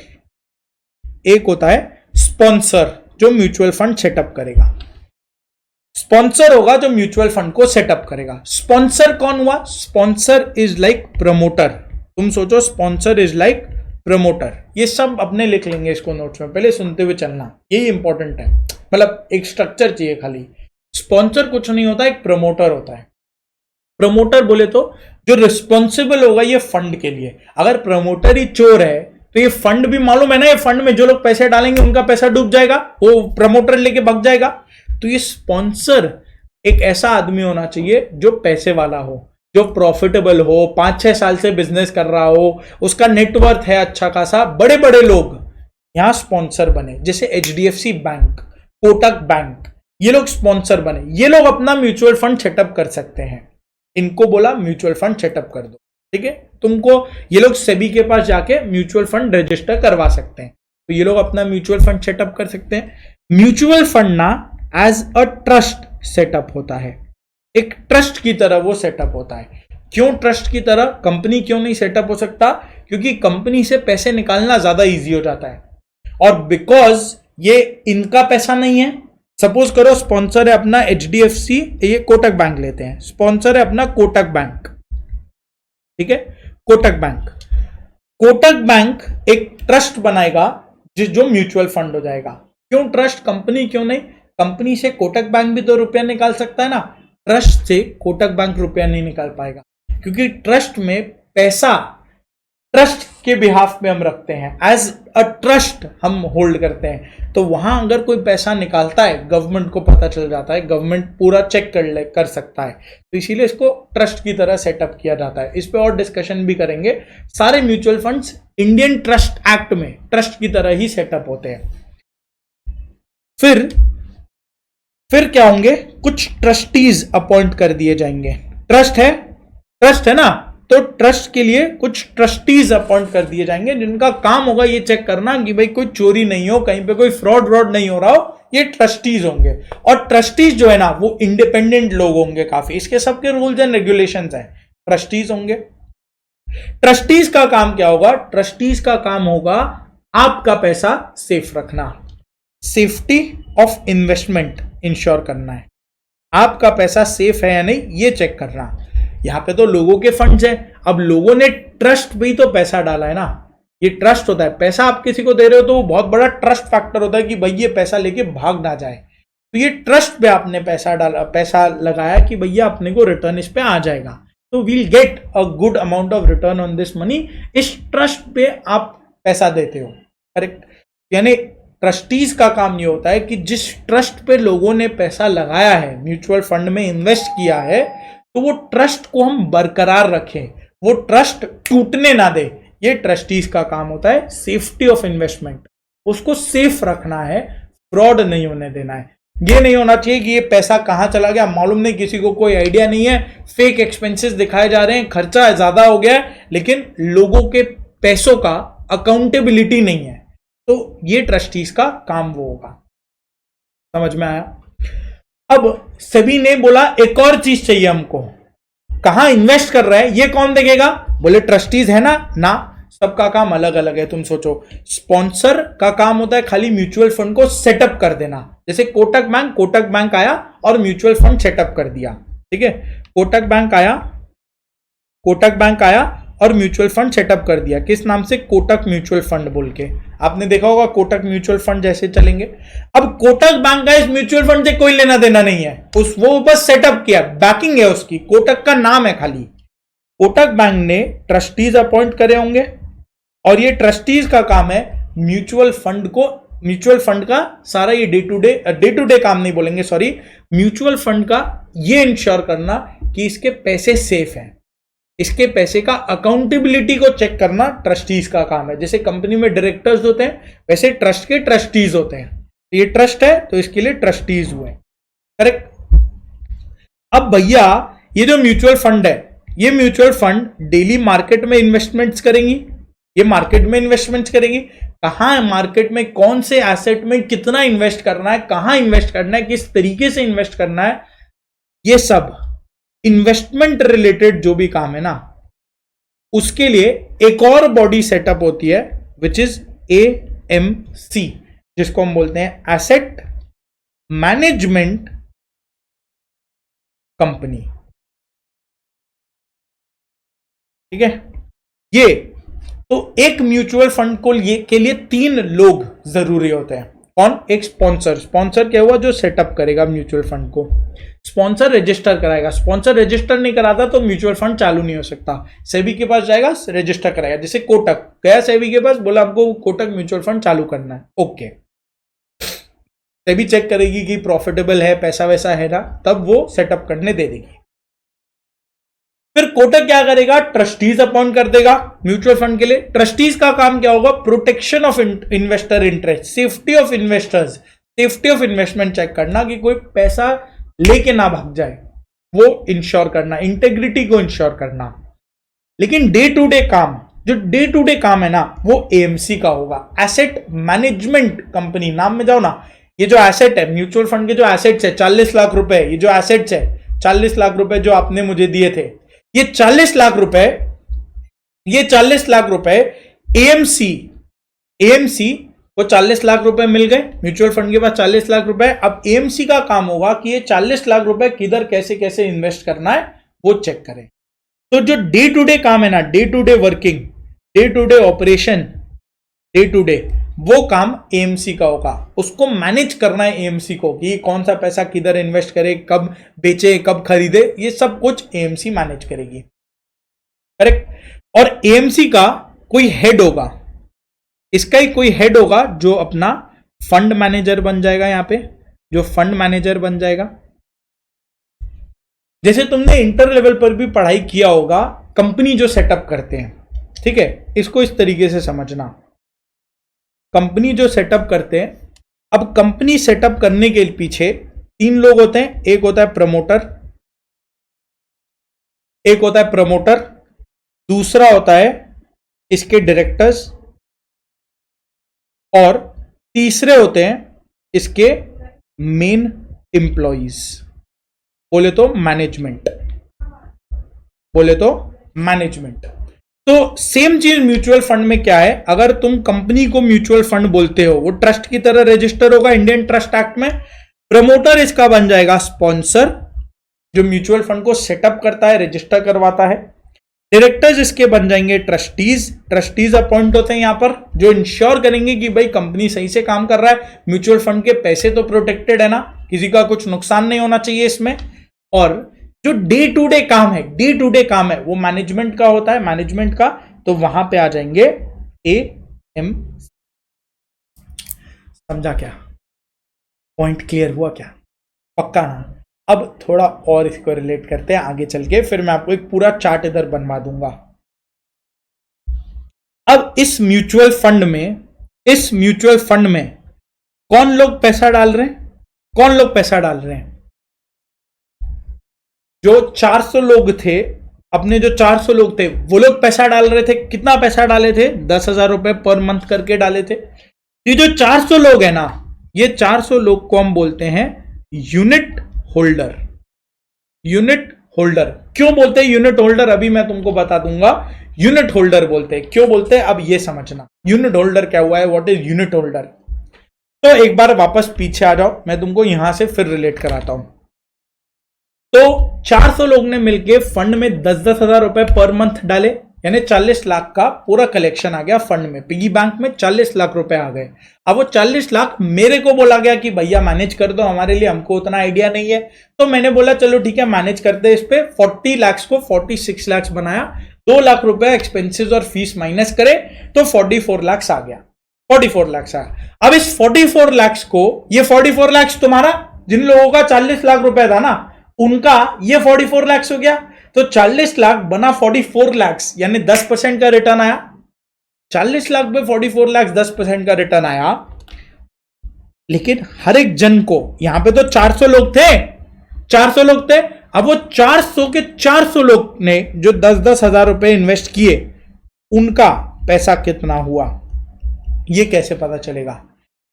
जो म्यूचुअल फंड सेटअप करेगा, स्पॉन्सर होगा जो म्यूचुअल फंड को सेटअप करेगा। स्पॉन्सर कौन हुआ? Sponsor is like promoter. तुम सोचो स्पॉन्सर इज लाइक प्रमोटर। ये सब अपने लिख लेंगे इसको नोट्स में, पहले सुनते हुए चलना, यही इंपॉर्टेंट है। मतलब एक स्ट्रक्चर चाहिए खाली। स्पॉन्सर कुछ नहीं होता, एक प्रमोटर होता है। प्रमोटर बोले तो जो रिस्पॉन्सिबल होगा ये फंड के लिए। अगर प्रमोटर ही चोर है तो ये फंड भी मालूम है ना, ये फंड में जो लोग पैसे डालेंगे उनका पैसा डूब जाएगा, वो प्रमोटर लेके भाग जाएगा। तो ये स्पॉन्सर एक ऐसा आदमी होना चाहिए जो पैसे वाला हो, जो प्रॉफिटेबल हो, 5-6 साल से बिजनेस कर रहा हो, उसका नेटवर्थ है अच्छा खासा। बड़े बड़े लोग यहां स्पॉन्सर बने, जैसे HDFC बैंक, कोटक बैंक, ये लोग स्पॉन्सर बने। ये लोग अपना म्यूचुअल फंड सेटअप कर सकते हैं। इनको बोला म्यूचुअल फंड सेटअप कर दो, ठीक है। तुमको ये लोग सेबी के पास जाके म्यूचुअल फंड रजिस्टर करवा सकते हैं, तो ये लोग अपना म्यूचुअल फंड सेटअप कर सकते हैं। म्यूचुअल फंड ना एज अ ट्रस्ट सेटअप होता है, एक ट्रस्ट की तरह वो सेटअप होता है। क्यों ट्रस्ट की तरह? कंपनी क्यों नहीं सेटअप हो सकता? क्योंकि कंपनी से पैसे निकालना ज्यादा इजी हो जाता है, और बिकॉज ये इनका पैसा नहीं है। सपोज करो स्पॉन्सर है अपना HDFC, ये कोटक बैंक लेते हैं, स्पॉन्सर है अपना कोटक बैंक, ठीक है, कोटक बैंक एक ट्रस्ट बनाएगा जो म्यूचुअल फंड हो जाएगा। क्यों ट्रस्ट? कंपनी क्यों नहीं? कंपनी से कोटक बैंक भी तो रुपया निकाल सकता है ना, ट्रस्ट से कोटक बैंक रुपया नहीं निकाल पाएगा, क्योंकि ट्रस्ट में पैसा ट्रस्ट के बिहाफ में हम रखते हैं, एज अ ट्रस्ट हम होल्ड करते हैं। तो वहां अगर कोई पैसा निकालता है, गवर्नमेंट को पता चल जाता है, गवर्नमेंट पूरा चेक कर सकता है, तो इसीलिए इसको ट्रस्ट की तरह सेटअप किया जाता है। इस पे और डिस्कशन भी करेंगे। सारे mutual funds Indian trust act में ट्रस्ट की तरह ही सेटअप होते हैं। फिर क्या होंगे? कुछ ट्रस्टीज अपॉइंट कर दिए जाएंगे। ट्रस्ट है ना, तो ट्रस्ट के लिए कुछ ट्रस्टीज अपॉइंट कर दिए जाएंगे, जिनका काम होगा ये चेक करना कि भाई कोई चोरी नहीं हो, कहीं पे कोई फ्रॉड नहीं हो रहा हो। ये ट्रस्टीज होंगे, और ट्रस्टीज जो है ना वो इंडिपेंडेंट लोग होंगे काफी। इसके सबके रूल्स एंड रेगुलेशंस हैं। ट्रस्टीज होंगे। ट्रस्टीज का काम क्या होगा? ट्रस्टीज का काम होगा आपका पैसा सेफ रखना, सेफ्टी ऑफ इन्वेस्टमेंट इंश्योर करना है। आपका पैसा सेफ है या नहीं ये चेक करना। यहां पे तो लोगों के फंड्स हैं, अब लोगों ने ट्रस्ट पे ही तो पैसा डाला है ना, ये ट्रस्ट होता है। पैसा आप किसी को दे रहे हो तो वो बहुत बड़ा ट्रस्ट फैक्टर होता है कि भाई ये पैसा लेके भाग ना जाए, तो ये ट्रस्ट पे आपने पैसा डाला, पैसा लगाया कि भैया अपने को रिटर्न इस पे आ जाएगा, तो we'll get a good amount of return on this money. इस ट्रस्ट पे आप पैसा देते हो, करेक्ट। यानी ट्रस्टीज का काम ये होता है कि जिस ट्रस्ट पे लोगों ने पैसा लगाया है, म्यूचुअल फंड में इन्वेस्ट किया है, तो वो ट्रस्ट को हम बरकरार रखें, वो ट्रस्ट टूटने ना दे। ये ट्रस्टीज का काम होता है, सेफ्टी ऑफ इन्वेस्टमेंट, उसको सेफ रखना है, फ्रॉड नहीं होने देना है। ये नहीं होना चाहिए कि ये पैसा कहां चला गया मालूम नहीं, किसी को कोई आइडिया नहीं है, फेक एक्सपेंसेस दिखाए जा रहे हैं, खर्चा ज्यादा हो गया है, लेकिन लोगों के पैसों का अकाउंटेबिलिटी नहीं है, तो ये ट्रस्टीज का काम वो होगा। समझ में आया? अब सभी ने बोला एक और चीज चाहिए हमको, कहां इन्वेस्ट कर रहा है ये कौन देखेगा? बोले ट्रस्टीज है ना सबका काम अलग अलग है। तुम सोचो, स्पॉन्सर का काम होता है खाली म्यूचुअल फंड को सेटअप कर देना, जैसे कोटक बैंक आया और म्यूचुअल फंड सेटअप कर दिया, ठीक है। कोटक बैंक आया और म्यूचुअल फंड सेटअप कर दिया, किस नाम से? कोटक म्यूचुअल फंड बोल के। आपने देखा होगा कोटक म्यूचुअल फंड जैसे चलेंगे। अब कोटक बैंक का इस म्यूचुअल फंड से कोई लेना देना नहीं है, वो बस सेटअप किया, बैकिंग है उसकी, कोटक का नाम है खाली। कोटक बैंक ने ट्रस्टीज अपॉइंट करे होंगे और ये ट्रस्टीज का काम है म्यूचुअल फंड का सारा ये डे टू डे काम नहीं बोलेंगे, सॉरी, म्यूचुअल फंड का ये इंश्योर करना कि इसके पैसे सेफ हैं, इसके पैसे का अकाउंटेबिलिटी को चेक करना ट्रस्टीज का काम है। जैसे कंपनी में डायरेक्टर्स होते हैं वैसे ट्रस्ट के ट्रस्टीज होते हैं, तो ये ट्रस्ट है तो इसके लिए ट्रस्टीज हुए, करेक्ट। अब भैया ये जो म्यूचुअल फंड है, ये म्यूचुअल फंड डेली मार्केट में इन्वेस्टमेंट्स करेंगी, ये मार्केट में इन्वेस्टमेंट्स करेंगी। कहां है मार्केट में, कौन से एसेट में कितना इन्वेस्ट करना है, कहां इन्वेस्ट करना है, किस तरीके से इन्वेस्ट करना है, ये सब इन्वेस्टमेंट रिलेटेड जो भी काम है ना, उसके लिए एक और बॉडी सेटअप होती है विच इज AMC, जिसको हम बोलते हैं एसेट मैनेजमेंट कंपनी, ठीक है। ये तो एक म्यूचुअल फंड को के लिए 3 लोग जरूरी होते हैं। कौन? एक स्पॉन्सर क्या हुआ? जो सेटअप करेगा म्यूचुअल फंड को, स्पॉन्सर रजिस्टर कराएगा। स्पॉन्सर रजिस्टर नहीं कराता तो म्यूचुअल फंड चालू नहीं हो सकता। सेबी के पास जाएगा, रजिस्टर कराएगा। जैसे कोटक गया सेबी के पास, बोला हमको कोटक म्यूचुअल फंड चालू करना है, ओके, सेबी चेक करेगी कि प्रॉफिटेबल है, पैसा वैसा है ना, तब वो सेटअप करने दे देगी। फिर कोटक क्या करेगा? ट्रस्टीज अपॉइंट कर देगा म्यूचुअल फंड के लिए। ट्रस्टीज का काम क्या होगा? Protection of investor interest, safety of investors, safety of investment check करना कि कोई पैसा लेके ना भाग जाए, वो इंश्योर करना, इंटेग्रिटी को इंश्योर करना। लेकिन डे टू डे काम, जो डे टू डे काम है ना, वो AMC का होगा, एसेट मैनेजमेंट कंपनी। नाम में जाओ ना, ये जो एसेट है म्यूचुअल फंड के, जो एसेट्स है 40 लाख रुपए, ये जो एसेट्स है 40 लाख रुपए जो आपने मुझे दिए थे, ये 40 लाख रुपए AMC को 40 लाख रुपए मिल गए, म्यूचुअल फंड के पास 40 लाख रुपए। अब AMC का काम होगा कि ये 40 लाख रुपए किधर कैसे कैसे इन्वेस्ट करना है वो चेक करें। तो जो डे टू डे काम है ना, day to day working, day to day operation, day to day, वो काम AMC का होगा। उसको मैनेज करना है AMC को कि कौन सा पैसा किधर इन्वेस्ट करे, कब बेचे, कब खरीदे, ये सब कुछ AMC मैनेज करेगी, करेक्ट। और AMC का कोई हेड होगा, इसका ही कोई हेड होगा जो अपना फंड मैनेजर बन जाएगा। यहां पे जो फंड मैनेजर बन जाएगा, जैसे तुमने इंटर लेवल पर भी पढ़ाई किया होगा, कंपनी जो सेटअप करते हैं, ठीक है, इसको इस तरीके से समझना। कंपनी जो सेटअप करते हैं, अब कंपनी सेटअप करने के पीछे 3 लोग होते हैं। एक होता है प्रमोटर, दूसरा होता है इसके डायरेक्टर्स, और तीसरे होते हैं इसके मेन एम्प्लॉइज, बोले तो मैनेजमेंट। तो सेम चीज म्यूचुअल फंड में क्या है, अगर तुम कंपनी को म्यूचुअल फंड बोलते हो, वो ट्रस्ट की तरह रजिस्टर होगा इंडियन ट्रस्ट एक्ट में। प्रमोटर इसका बन जाएगा स्पॉन्सर, जो म्यूचुअल फंड को सेटअप करता है, रजिस्टर करवाता है। डायरेक्टर्स इसके बन जाएंगे ट्रस्टीज। ट्रस्टीज अपॉइंट होते हैं यहां पर, जो इंश्योर करेंगे कि भाई कंपनी सही से काम कर रहा है, म्यूचुअल फंड के पैसे तो प्रोटेक्टेड है ना, किसी का कुछ नुकसान नहीं होना चाहिए इसमें। और जो डे टू डे काम है वो मैनेजमेंट का होता है, मैनेजमेंट का, तो वहां पे आ जाएंगे AM। समझा क्या? पॉइंट क्लियर हुआ क्या? पक्का ना? अब थोड़ा और इसको रिलेट करते हैं आगे चल के, फिर मैं आपको एक पूरा चार्ट इधर बनवा दूंगा। अब इस म्यूचुअल फंड में कौन लोग पैसा डाल रहे हैं? जो 400 लोग थे, अपने जो 400 लोग थे वो लोग पैसा डाल रहे थे। कितना पैसा डाले थे? 10,000 रुपए पर मंथ करके डाले थे। ये जो 400 लोग है ना, ये 400 लोग को हम बोलते हैं यूनिट होल्डर। क्यों बोलते हैं यूनिट होल्डर? अभी मैं तुमको बता दूंगा यूनिट होल्डर बोलते हैं, क्यों बोलते हैं, अब ये समझना यूनिट होल्डर क्या हुआ है, व्हाट इज यूनिट होल्डर। तो एक बार वापस पीछे आ जाओ, मैं तुमको यहां से फिर रिलेट कराता हूं। तो 400 लोग ने मिलके फंड में 10,000 रुपए पर मंथ डाले, यानी 40 लाख का पूरा कलेक्शन आ गया फंड में। पिगी बैंक में 40 लाख रुपए आ गए। अब वो 40 लाख मेरे को बोला गया कि भैया मैनेज कर दो हमारे लिए, हमको उतना आइडिया नहीं है। तो मैंने बोला चलो ठीक है मैनेज करते हैं। इस पे 40 लाख को 46 लाख बनाया, 2 लाख रुपए एक्सपेंसेस और फीस माइनस करे तो 44 लाख आ गया। 44 लाख आया। अब इस 44 लाख को, ये 44 लाख तुम्हारा, जिन लोगों का 40 लाख रुपए था ना उनका ये 44 लाख हो गया। तो 40 लाख बना 44 लाख, यानी 10% का रिटर्न आया। 40 लाख पे 44 लाख 10% का रिटर्न आया। लेकिन हर एक जन को, यहां पे तो 400 लोग थे, अब वो 400 के 400 लोग ने जो 10-10 हजार रुपए इन्वेस्ट किए, उनका पैसा कितना हुआ ये कैसे पता चलेगा?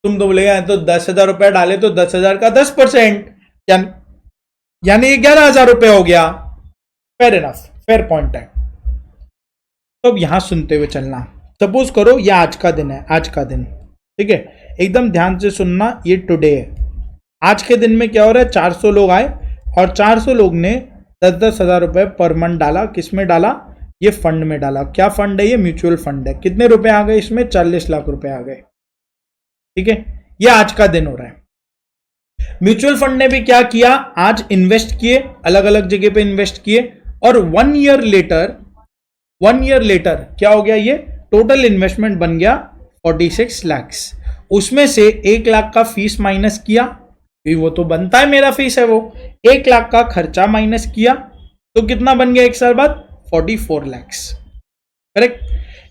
तुम तो बोलेगा तो 10,000 रुपए डाले तो 10,000 का 10%, यानी 11,000 रुपए हो गया। फेयर इनफ, फेयर पॉइंट है। तो अब यहां सुनते हुए चलना। सपोज करो ये आज का दिन है, ठीक है, एकदम ध्यान से सुनना, ये टुडे है। आज के दिन में क्या हो रहा है, 400 लोग आए और 400 लोग ने 10-10 हजार रुपए पर मंथ डाला। किस में डाला? ये फंड में डाला। क्या फंड है ये? म्यूचुअल फंड है। कितने रुपए आ गए इसमें? 40 लाख रुपए आ गए। ठीक है, ये आज का दिन हो रहा है। म्यूचुअल फंड ने भी क्या किया, आज इन्वेस्ट किए, अलग अलग जगह पे इन्वेस्ट किए, और 1 ईयर लेटर क्या हो गया, ये टोटल इन्वेस्टमेंट बन गया 46 लाख। उसमें से 1 लाख का फीस माइनस किया, वो तो बनता है, मेरा फीस है वो। 1 लाख का खर्चा माइनस किया, तो कितना बन गया 1 साल बाद? 44 लाख। करेक्ट?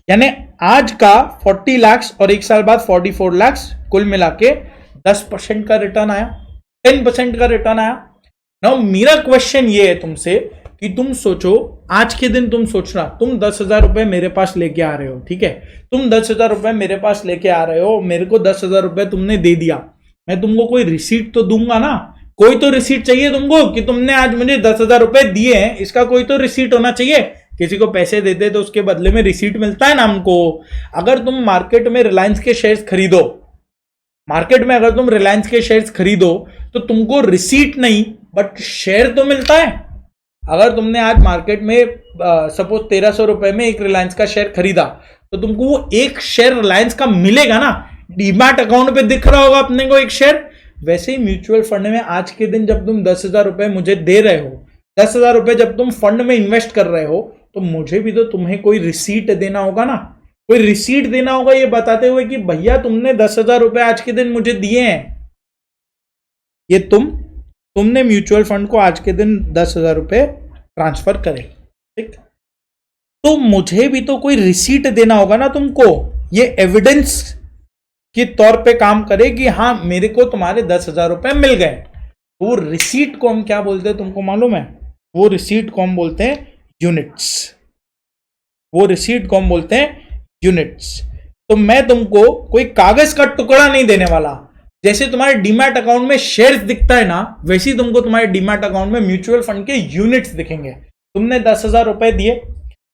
यानी आज का 40 लाख और 1 साल बाद 44 लाख, कुल मिला के 10% का रिटर्न आया, 10% का रिटर्न आया। नाउ मेरा क्वेश्चन ये है तुमसे कि तुम सोचो, आज के दिन तुम सोचना, तुम 10,000 रुपए मेरे पास लेके आ रहे हो, ठीक है, तुम 10,000 रुपए मेरे पास लेके आ रहे हो, मेरे को 10,000 रुपए तुमने दे दिया, मैं तुमको कोई रिसीट तो दूंगा ना, कोई तो रिसीट चाहिए तुमको कि तुमने आज मुझे 10,000 रुपए दिए हैं, इसका कोई तो रिसीट होना चाहिए। किसी को पैसे देते तो उसके बदले में रिसीट मिलता है ना हमको। अगर तुम मार्केट में रिलायंस के शेयर्स खरीदो, तो तुमको रिसीट नहीं बट शेयर तो मिलता है। अगर तुमने आज मार्केट में सपोज 1300 रुपए में एक रिलायंस का शेयर खरीदा, तो तुमको वो एक शेयर रिलायंस का मिलेगा ना, डीमैट अकाउंट पे दिख रहा होगा अपने को एक शेयर। वैसे ही म्यूचुअल फंड में आज के दिन जब तुम 10,000 रुपए मुझे दे रहे हो, 10,000 रुपए जब तुम फंड में इन्वेस्ट कर रहे हो, तो मुझे भी तो तुम्हें कोई रिसीट देना होगा ना, कोई रिसीट देना होगा ये बताते हुए कि भैया तुमने 10,000 रुपए आज के दिन मुझे दिए हैं। ये तुमने म्यूचुअल फंड को आज के दिन 10,000 रुपए ट्रांसफर करे, ठीक, तो मुझे भी तो कोई रिसीट देना होगा ना तुमको, ये एविडेंस के तौर पे काम करे कि हाँ मेरे को तुम्हारे 10,000 रुपए मिल गए। वो रिसीट को हम क्या बोलते हैं तुमको मालूम है? वो रिसीट को हम बोलते हैं यूनिट्स। तो मैं तुमको कोई कागज का टुकड़ा नहीं देने वाला। जैसे तुम्हारे डीमैट अकाउंट में शेयर्स दिखता है ना, वैसे ही तुमको तुम्हारे डीमैट अकाउंट में म्यूचुअल फंड के यूनिट्स दिखेंगे। तुमने 10,000 रुपए दिए,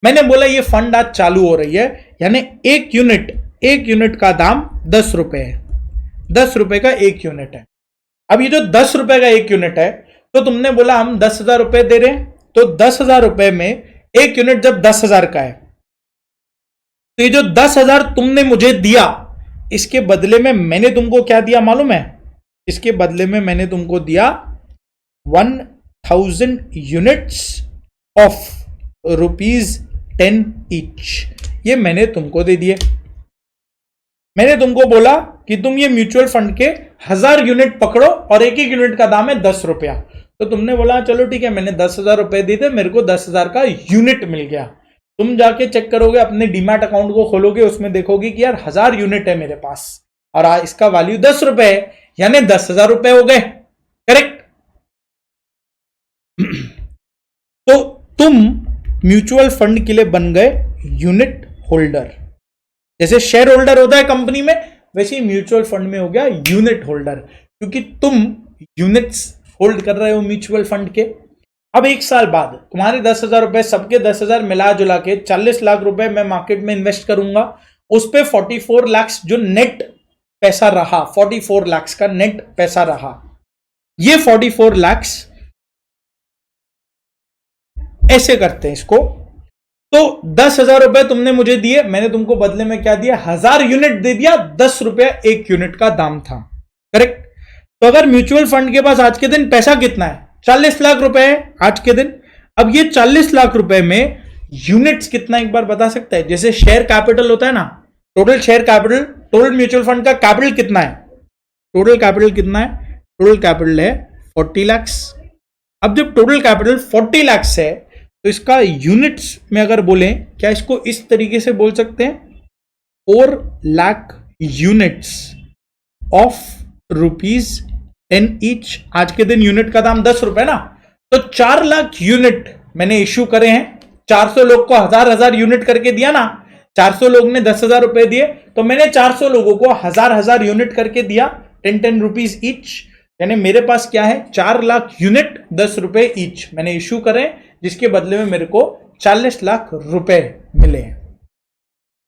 मैंने बोला ये फंड आज चालू हो रही है, यानी एक यूनिट का दाम 10 रुपए है, 10 रुपए का एक यूनिट है। अब ये जो 10 रुपए का एक यूनिट है, तो तुमने बोला हम 10,000 रुपए दे रहे हैं, तो 10,000 रुपए में एक यूनिट जब 10,000 का है, तो ये जो 10,000 तुमने मुझे दिया, इसके बदले में मैंने तुमको क्या दिया मालूम है? इसके बदले में मैंने तुमको दिया 1,000 यूनिट्स ऑफ ₹10 ईच। ये मैंने तुमको दे दिए। मैंने तुमको बोला कि तुम ये म्यूचुअल फंड के 1000 यूनिट पकड़ो और एक एक यूनिट का दाम है 10 रुपया। तो तुमने बोला चलो ठीक है, मैंने 10,000 रुपए दिए थे, मेरे को 10,000 का यूनिट मिल गया। तुम जाके चेक करोगे, अपने डीमैट अकाउंट को खोलोगे, उसमें देखोगे कि यार 1000 यूनिट है मेरे पास और इसका वैल्यू 10 रुपए है, यानी 10,000 रुपए हो गए। करेक्ट? तो तुम म्यूचुअल फंड के लिए बन गए यूनिट होल्डर। जैसे शेयर होल्डर होता है कंपनी में, वैसे ही म्यूचुअल फंड में हो गया यूनिट होल्डर, क्योंकि तुम यूनिट्स होल्ड कर रहे हो म्यूचुअल फंड के। अब एक साल बाद तुम्हारे 10,000 रुपए, सबके 10,000 मिला जुला के 40 लाख रुपए मैं मार्केट में इन्वेस्ट करूंगा। उस पे 44 लाख जो नेट पैसा रहा, 44 लाख का नेट पैसा रहा। ये 44 लाख ऐसे करते हैं इसको। तो 10,000 रुपए तुमने मुझे दिए, मैंने तुमको बदले में क्या दिया? 1000 यूनिट दे दिया, 10 रुपया एक यूनिट का दाम था। करेक्ट? तो अगर म्यूचुअल फंड के पास आज के दिन पैसा कितना है? 40 लाख रुपए है आज के दिन। अब ये 40 लाख रुपए में यूनिट्स कितना, एक बार बता सकता है? जैसे शेयर कैपिटल होता है ना, total share capital, total mutual fund का कैपिटल कितना है? टोटल कैपिटल कितना है? टोटल कैपिटल है 40 लाख। अब जब टोटल कैपिटल 40 लाख है, तो इसका यूनिट्स में अगर बोलें, क्या इसको इस तरीके से बोल सकते हैं? 4 लाख यूनिट्स ऑफ ₹10 ईच। आज के दिन यूनिट का दाम 10 रुपए ना, तो 4 लाख यूनिट मैंने इश्यू करे हैं। 400 लोग को 1000 यूनिट करके दिया ना, 400 लोग ने 10,000 रुपए दिए, तो मैंने 400 लोगों को 1000 यूनिट करके दिया, 10 रुपीज ईच। यानी मेरे पास क्या है? 4 लाख यूनिट 10 रुपए ईच मैंने इश्यू करे, जिसके बदले में मेरे को 40 लाख रुपए मिले हैं।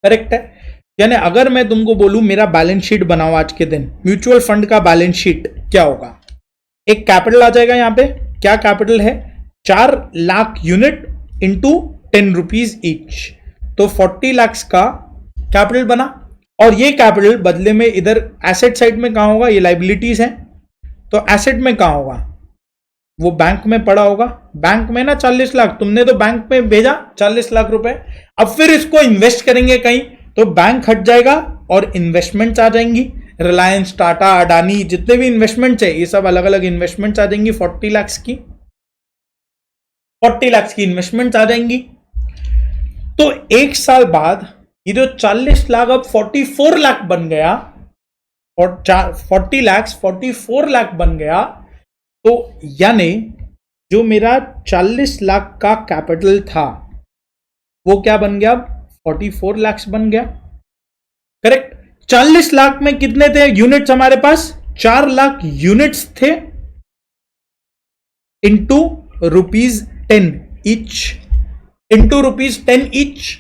करेक्ट है? यानी अगर मैं तुमको बोलूं मेरा बैलेंस शीट बनाओ आज के दिन, म्यूचुअल फंड का बैलेंस शीट क्या होगा? एक कैपिटल आ जाएगा यहां पे। क्या कैपिटल है? 4 lakh unit into 10 rupees each, तो 40 लाख का कैपिटल बना। और ये कैपिटल बदले में इधर एसेट साइड में कहां होगा? ये लाइबिलिटीज है, तो एसेट में कहां होगा? वो बैंक में पड़ा होगा। बैंक में ना 40 लाख तुमने तो बैंक में भेजा 40 लाख रुपए। अब फिर इसको इन्वेस्ट करेंगे कहीं, तो बैंक हट जाएगा और इन्वेस्टमेंट्स आ जाएंगी। रिलायंस, टाटा, अडानी, जितने भी इन्वेस्टमेंट्स है, ये सब अलग अलग इन्वेस्टमेंट्स आ जाएंगी। 40 लाख की 40 लाख की इन्वेस्टमेंट्स आ जाएंगी। तो एक साल बाद ये जो 40 लाख अब 44 लाख बन गया, और 40 लाख 44 लाख बन गया। तो यानी जो मेरा 40 लाख का कैपिटल था, वो क्या बन गया? 44 लाख बन गया। करेक्ट? 40 लाख में कितने थे यूनिट्स हमारे पास? 4 लाख यूनिट्स थे इंटू ₹10 ईच, इंटू ₹10 ईच।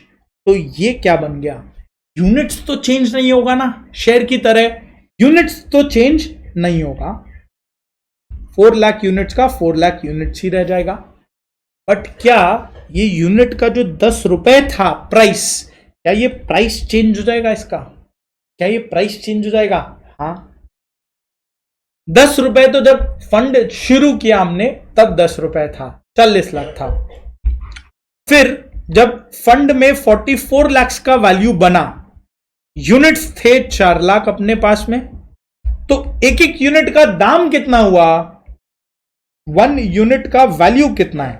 तो ये क्या बन गया? यूनिट्स तो चेंज नहीं होगा ना, शेयर की तरह यूनिट्स तो चेंज नहीं होगा। 4 लाख यूनिट्स का 4 लाख यूनिट्स ही रह जाएगा। बट क्या ये यूनिट का जो 10 रुपए था प्राइस, क्या ये प्राइस चेंज हो जाएगा इसका? क्या ये प्राइस चेंज हो जाएगा? हाँ, 10 रुपए तो जब फंड शुरू किया हमने तब 10 रुपए था, 40 लाख था। फिर जब फंड में 44 लाख का वैल्यू बना, यूनिट्स थे 4 लाख अपने पास में, तो एक एक यूनिट का दाम कितना हुआ? 1 यूनिट का वैल्यू कितना है?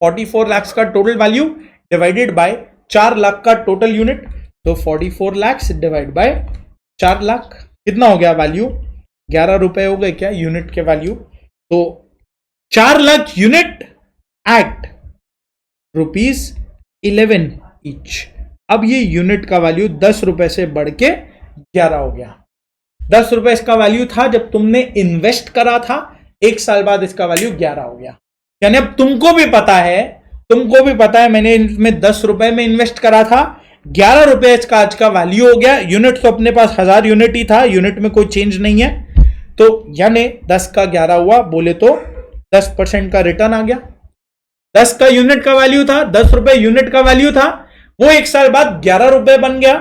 44 लाख का total value divided by 4 lakh का टोटल यूनिट, तो 44 लाख डिवाइड बाय 4 लाख कितना हो गया वैल्यू? 11 रुपए हो गए क्या यूनिट के वैल्यू? तो 4 लाख यूनिट एट ₹11 ईच। अब ये यूनिट का वैल्यू 10 रुपए से बढ़ के 11 हो गया। 10 रुपए इसका वैल्यू था जब तुमने इन्वेस्ट करा था, एक साल बाद इसका वैल्यू 11 हो गया। यानी अब तुमको भी पता है मैंने इसमें 10 रुपए में इन्वेस्ट करा था, 11 रुपए इसका आज का वैल्यू हो गया। यूनिट तो अपने पास 1000 यूनिट ही था, यूनिट में कोई चेंज नहीं है। तो यानी 10 का 11 हुआ, बोले तो 10% का रिटर्न आ गया। 10 का यूनिट का वैल्यू था, 10 रुपए यूनिट का वैल्यू था, वो 1 साल बाद 11 रुपए बन गया,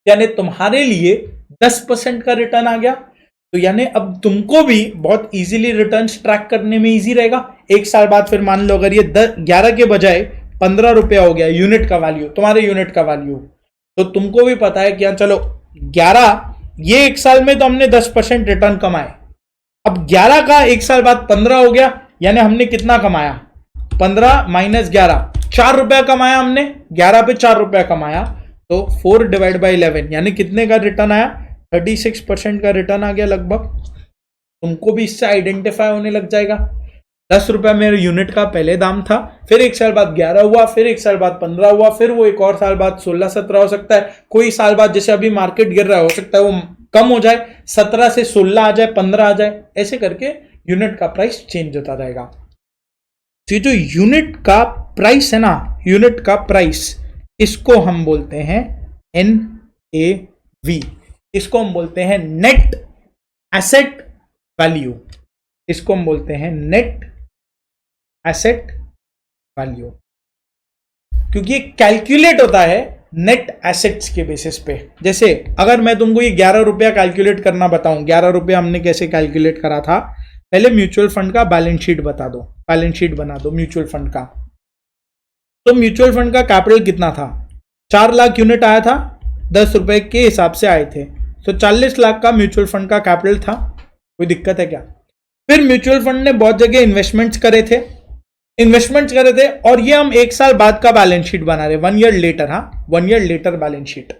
यानी तुम्हारे लिए 10% का रिटर्न आ गया। तो यानी अब तुमको भी बहुत इजीली रिटर्न ट्रैक करने में इजी रहेगा। 1 साल बाद फिर मान लो अगर ये 11 के बजाय 15 रुपया हो गया यूनिट का वैल्यू, तुम्हारे यूनिट का वैल्यू, तो तुमको भी पता है कि चलो 11, ये 1 साल में तो हमने 10% रिटर्न कमाए, अब 11 का 1 साल बाद 15 हो गया, यानी हमने कितना कमाया, 15 माइनस 11, 4 रुपया कमाया हमने, 11 पे 4 रुपया कमाया, तो 4 डिवाइड बाई 11 यानी कितने का रिटर्न आया, 36% का रिटर्न आ गया लगभग। तुमको भी इससे आइडेंटिफाई होने लग जाएगा। 10 रुपया मेरे यूनिट का पहले दाम था, फिर 1 साल बाद 11 हुआ, फिर 1 साल बाद 15 हुआ, फिर वो एक और साल बाद 16-17 हो सकता है, कोई साल बाद जैसे अभी मार्केट गिर रहा है हो सकता है वो कम हो जाए, 17 से 16 आ जाए, 15 आ जाए, ऐसे करके यूनिट का प्राइस चेंज होता रहेगा। तो जो यूनिट का प्राइस है ना, यूनिट का प्राइस, इसको हम बोलते हैं NAV, इसको हम बोलते हैं नेट एसेट वैल्यू, इसको हम बोलते हैं नेट एसेट वैल्यू, क्योंकि ये कैलकुलेट होता है नेट एसेट्स के बेसिस पे। जैसे अगर मैं तुमको ये 11 रुपया कैलकुलेट करना बताऊं, 11 रुपया हमने कैसे कैलकुलेट करा था, पहले म्यूचुअल फंड का बैलेंस शीट बता दो, बैलेंस शीट बना दो म्यूचुअल फंड का। तो म्यूचुअल फंड का कैपिटल कितना था, 4 लाख यूनिट आया था, 10 रुपए के हिसाब से आए थे, तो 40 लाख का म्यूचुअल फंड का कैपिटल था। कोई दिक्कत है क्या? फिर म्यूचुअल फंड ने बहुत जगह इन्वेस्टमेंट्स करे थे, और ये हम 1 साल बाद का बैलेंस शीट बना रहे, 1 ईयर लेटर, हाँ 1 year later balance sheet.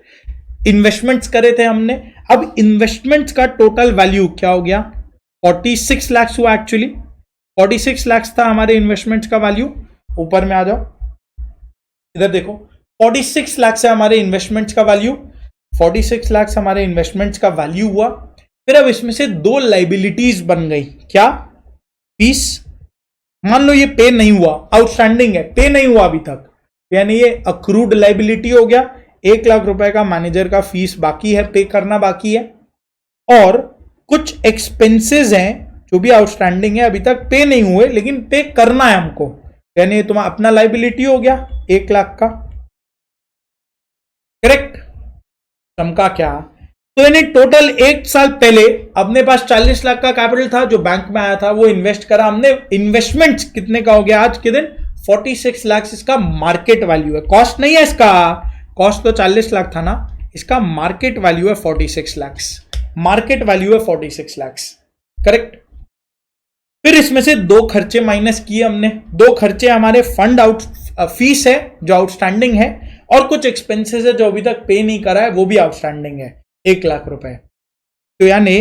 Investments करे थे हमने, अब इन्वेस्टमेंट्स का टोटल वैल्यू क्या हो गया, 46 लाख हुआ। एक्चुअली 46 लाख था हमारे इन्वेस्टमेंट्स का वैल्यू। ऊपर में आ जाओ, इधर देखो, 46 लाख से हमारे इन्वेस्टमेंट्स का वैल्यू, 46 लाख हमारे इन्वेस्टमेंट्स का वैल्यू हुआ। फिर अब इसमें से 2 लाइबिलिटीज बन गई, क्या, फीस, मान लो ये पे नहीं हुआ, आउटस्टैंडिंग है, पे नहीं हुआ अभी तक, यानी ये अक्रूड लाइबिलिटी हो गया। 1 लाख रुपए का मैनेजर का फीस बाकी है, पे करना बाकी है, और कुछ एक्सपेंसेस हैं जो भी आउटस्टैंडिंग है, अभी तक पे नहीं हुए लेकिन पे करना है हमको, यानी तुम्हारा अपना लाइबिलिटी हो गया 1 लाख का, करेक्ट। समका क्या, तो यानी टोटल 1 साल पहले अपने पास 40 लाख का कैपिटल था जो बैंक में आया था, वो इन्वेस्ट करा हमने। इन्वेस्टमेंट कितने का हो गया आज के दिन, 46 लाख इसका मार्केट वैल्यू है, कॉस्ट नहीं है इसका, कॉस्ट तो 40 लाख था ना, इसका मार्केट वैल्यू है 46 लाख, मार्केट वैल्यू है 46 लाख, करेक्ट। फिर इसमें से 2 खर्चे माइनस किए हमने, 2 खर्चे हमारे फंड आउट फीस है जो आउटस्टैंडिंग है, और कुछ एक्सपेंसेस है जो अभी तक पे नहीं करा है, वो भी आउटस्टैंडिंग है 1 लाख रुपए। तो यानी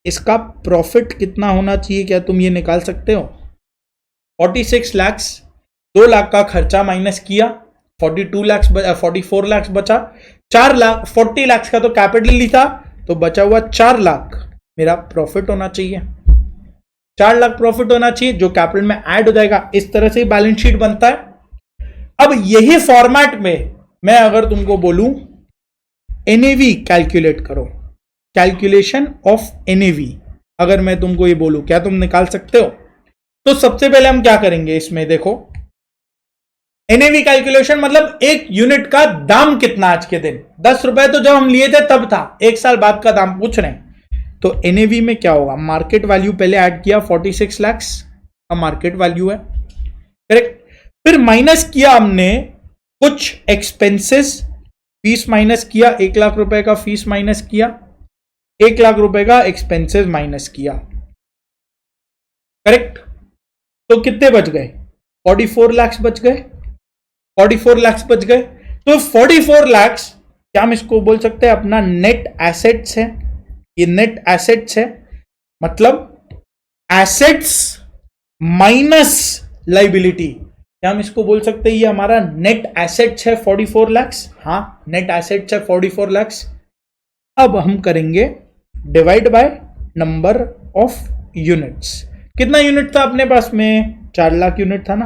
इसका प्रॉफिट कितना होना चाहिए, क्या तुम ये निकाल सकते हो, 46 लाख, 2 लाख का खर्चा माइनस किया, 42 लाख 44 लाख बचा, 4 लाख 40 लाख का तो कैपिटल ही था, तो बचा हुआ 4 लाख मेरा प्रॉफिट होना चाहिए, 4 लाख प्रॉफिट होना चाहिए जो कैपिटल में ऐड हो जाएगा। इस तरह से बैलेंस शीट बनता है। अब यही फॉर्मेट में मैं अगर तुमको बोलूं NAV कैलकुलेट करो, कैलकुलेशन ऑफ NAV, अगर मैं तुमको ये बोलूं, क्या तुम निकाल सकते हो? तो सबसे पहले हम क्या करेंगे, इसमें देखो NAV कैलकुलेशन मतलब एक यूनिट का दाम कितना आज के दिन, 10 रुपए तो जब हम लिए थे तब था, 1 साल बाद का दाम पूछ रहे हैं। तो NAV में क्या होगा, मार्केट वैल्यू पहले ऐड किया, 46 लाख का मार्केट वैल्यू है, करेक्ट। फिर माइनस किया हमने कुछ एक्सपेंसेस, फीस माइनस किया, 1 लाख रुपए का फीस माइनस किया, 1 लाख रुपए का एक्सपेंसेस माइनस किया, करेक्ट। तो कितने बच गए, 44 लाख बच गए, 44 लाख बच गए। तो 44 लाख क्या हम इसको बोल सकते हैं अपना नेट एसेट्स है, ये नेट एसेट्स है, मतलब एसेट्स माइनस लाइबिलिटी, क्या हम इसको बोल सकते हैं ये हमारा नेट एसेट्स है 44 लाख, हाँ नेट एसेट्स है 44 लाख। अब हम करेंगे divide by number of units, कितना यूनिट था अपने पास में, 4 लाख यूनिट था ना,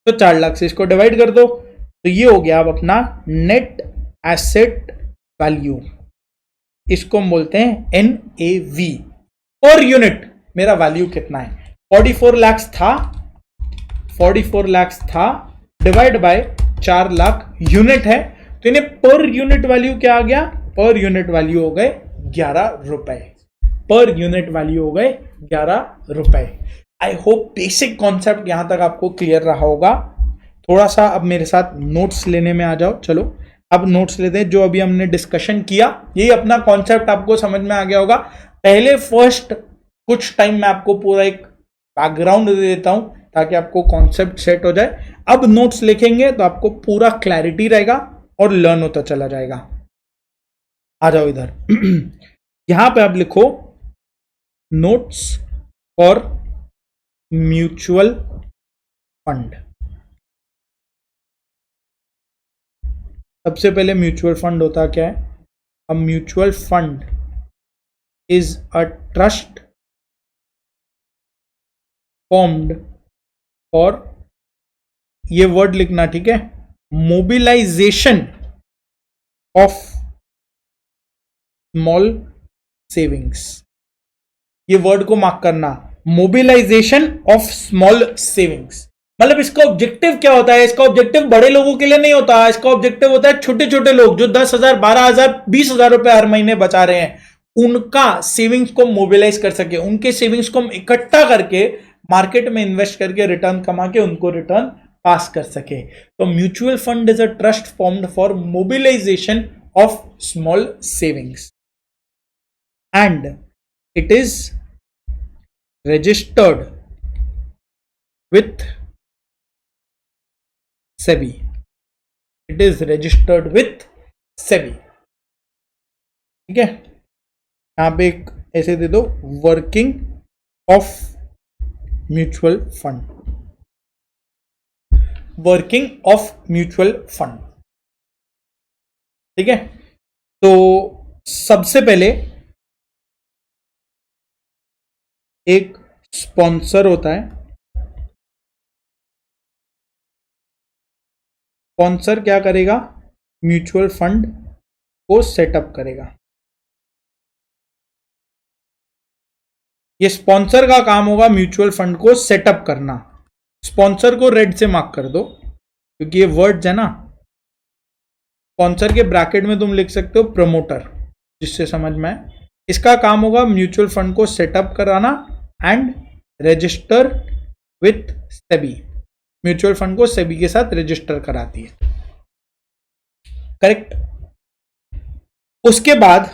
तो 4 लाख से इसको डिवाइड कर दो, तो ये हो गया अब अपना नेट एसेट वैल्यू, इसको हम बोलते हैं NAV, पर यूनिट मेरा वैल्यू कितना है। 44 लाख था, 44 लाख था, डिवाइड बाय 4 लाख यूनिट है, तो इन्हें पर यूनिट वैल्यू क्या आ गया, पर यूनिट वैल्यू हो गए 11 रुपए, पर यूनिट वैल्यू हो गए 11 रुपए। आई होप बेसिक कॉन्सेप्ट यहां तक आपको क्लियर रहा होगा। थोड़ा सा अब मेरे साथ नोट्स लेने में आ जाओ। चलो अब नोट्स लेते हैं। जो अभी हमने डिस्कशन किया, यही अपना कॉन्सेप्ट आपको समझ में आ गया होगा। पहले फर्स्ट कुछ टाइम मैं आपको पूरा एक बैकग्राउंड दे देता हूं ताकि आपको कॉन्सेप्ट सेट हो जाए। अब नोट्स लिखेंगे तो आपको पूरा क्लैरिटी रहेगा और लर्न होता चला जाएगा। आ जाओ इधर। यहां पे आप लिखो नोट्स फॉर म्यूचुअल फंड। सबसे पहले म्यूचुअल फंड होता क्या है? A mutual fund is a trust formed for, ये वर्ड लिखना ठीक है, मोबिलाइजेशन ऑफ स्मॉल सेविंग्स। ये वर्ड को मार्क करना, मोबिलाइजेशन ऑफ स्मॉल सेविंग्स। मतलब इसका ऑब्जेक्टिव क्या होता है? इसका ऑब्जेक्टिव बड़े लोगों के लिए नहीं होता, इसका ऑब्जेक्टिव होता है छोटे छोटे लोग जो 10,000, 12,000, 20,000 रुपए हर महीने बचा रहे हैं, उनका सेविंग्स को मोबिलाइज कर सके, उनके सेविंग्स को हम इकट्ठा करके मार्केट में इन्वेस्ट करके रिटर्न कमा के उनको रिटर्न पास कर सके। तो mutual fund is a trust formed for mobilisation of small savings and it is registered with SEBI. It is registered with SEBI. ठीक है, यहां पे एक ऐसे दे दो, working of mutual fund, working of mutual fund. ठीक है, तो सबसे पहले एक स्पॉन्सर होता है। स्पॉन्सर क्या करेगा? म्यूचुअल फंड को सेटअप करेगा। ये स्पॉन्सर का काम होगा म्यूचुअल फंड को सेटअप करना। स्पॉन्सर को रेड से मार्क कर दो क्योंकि ये वर्ड्स है ना। स्पॉन्सर के ब्रैकेट में तुम लिख सकते हो प्रमोटर, जिससे समझ में आए। इसका काम होगा म्यूचुअल फंड को सेटअप कराना and register with SEBI. Mutual fund को सेबी के साथ रजिस्टर कराती है, करेक्ट। उसके बाद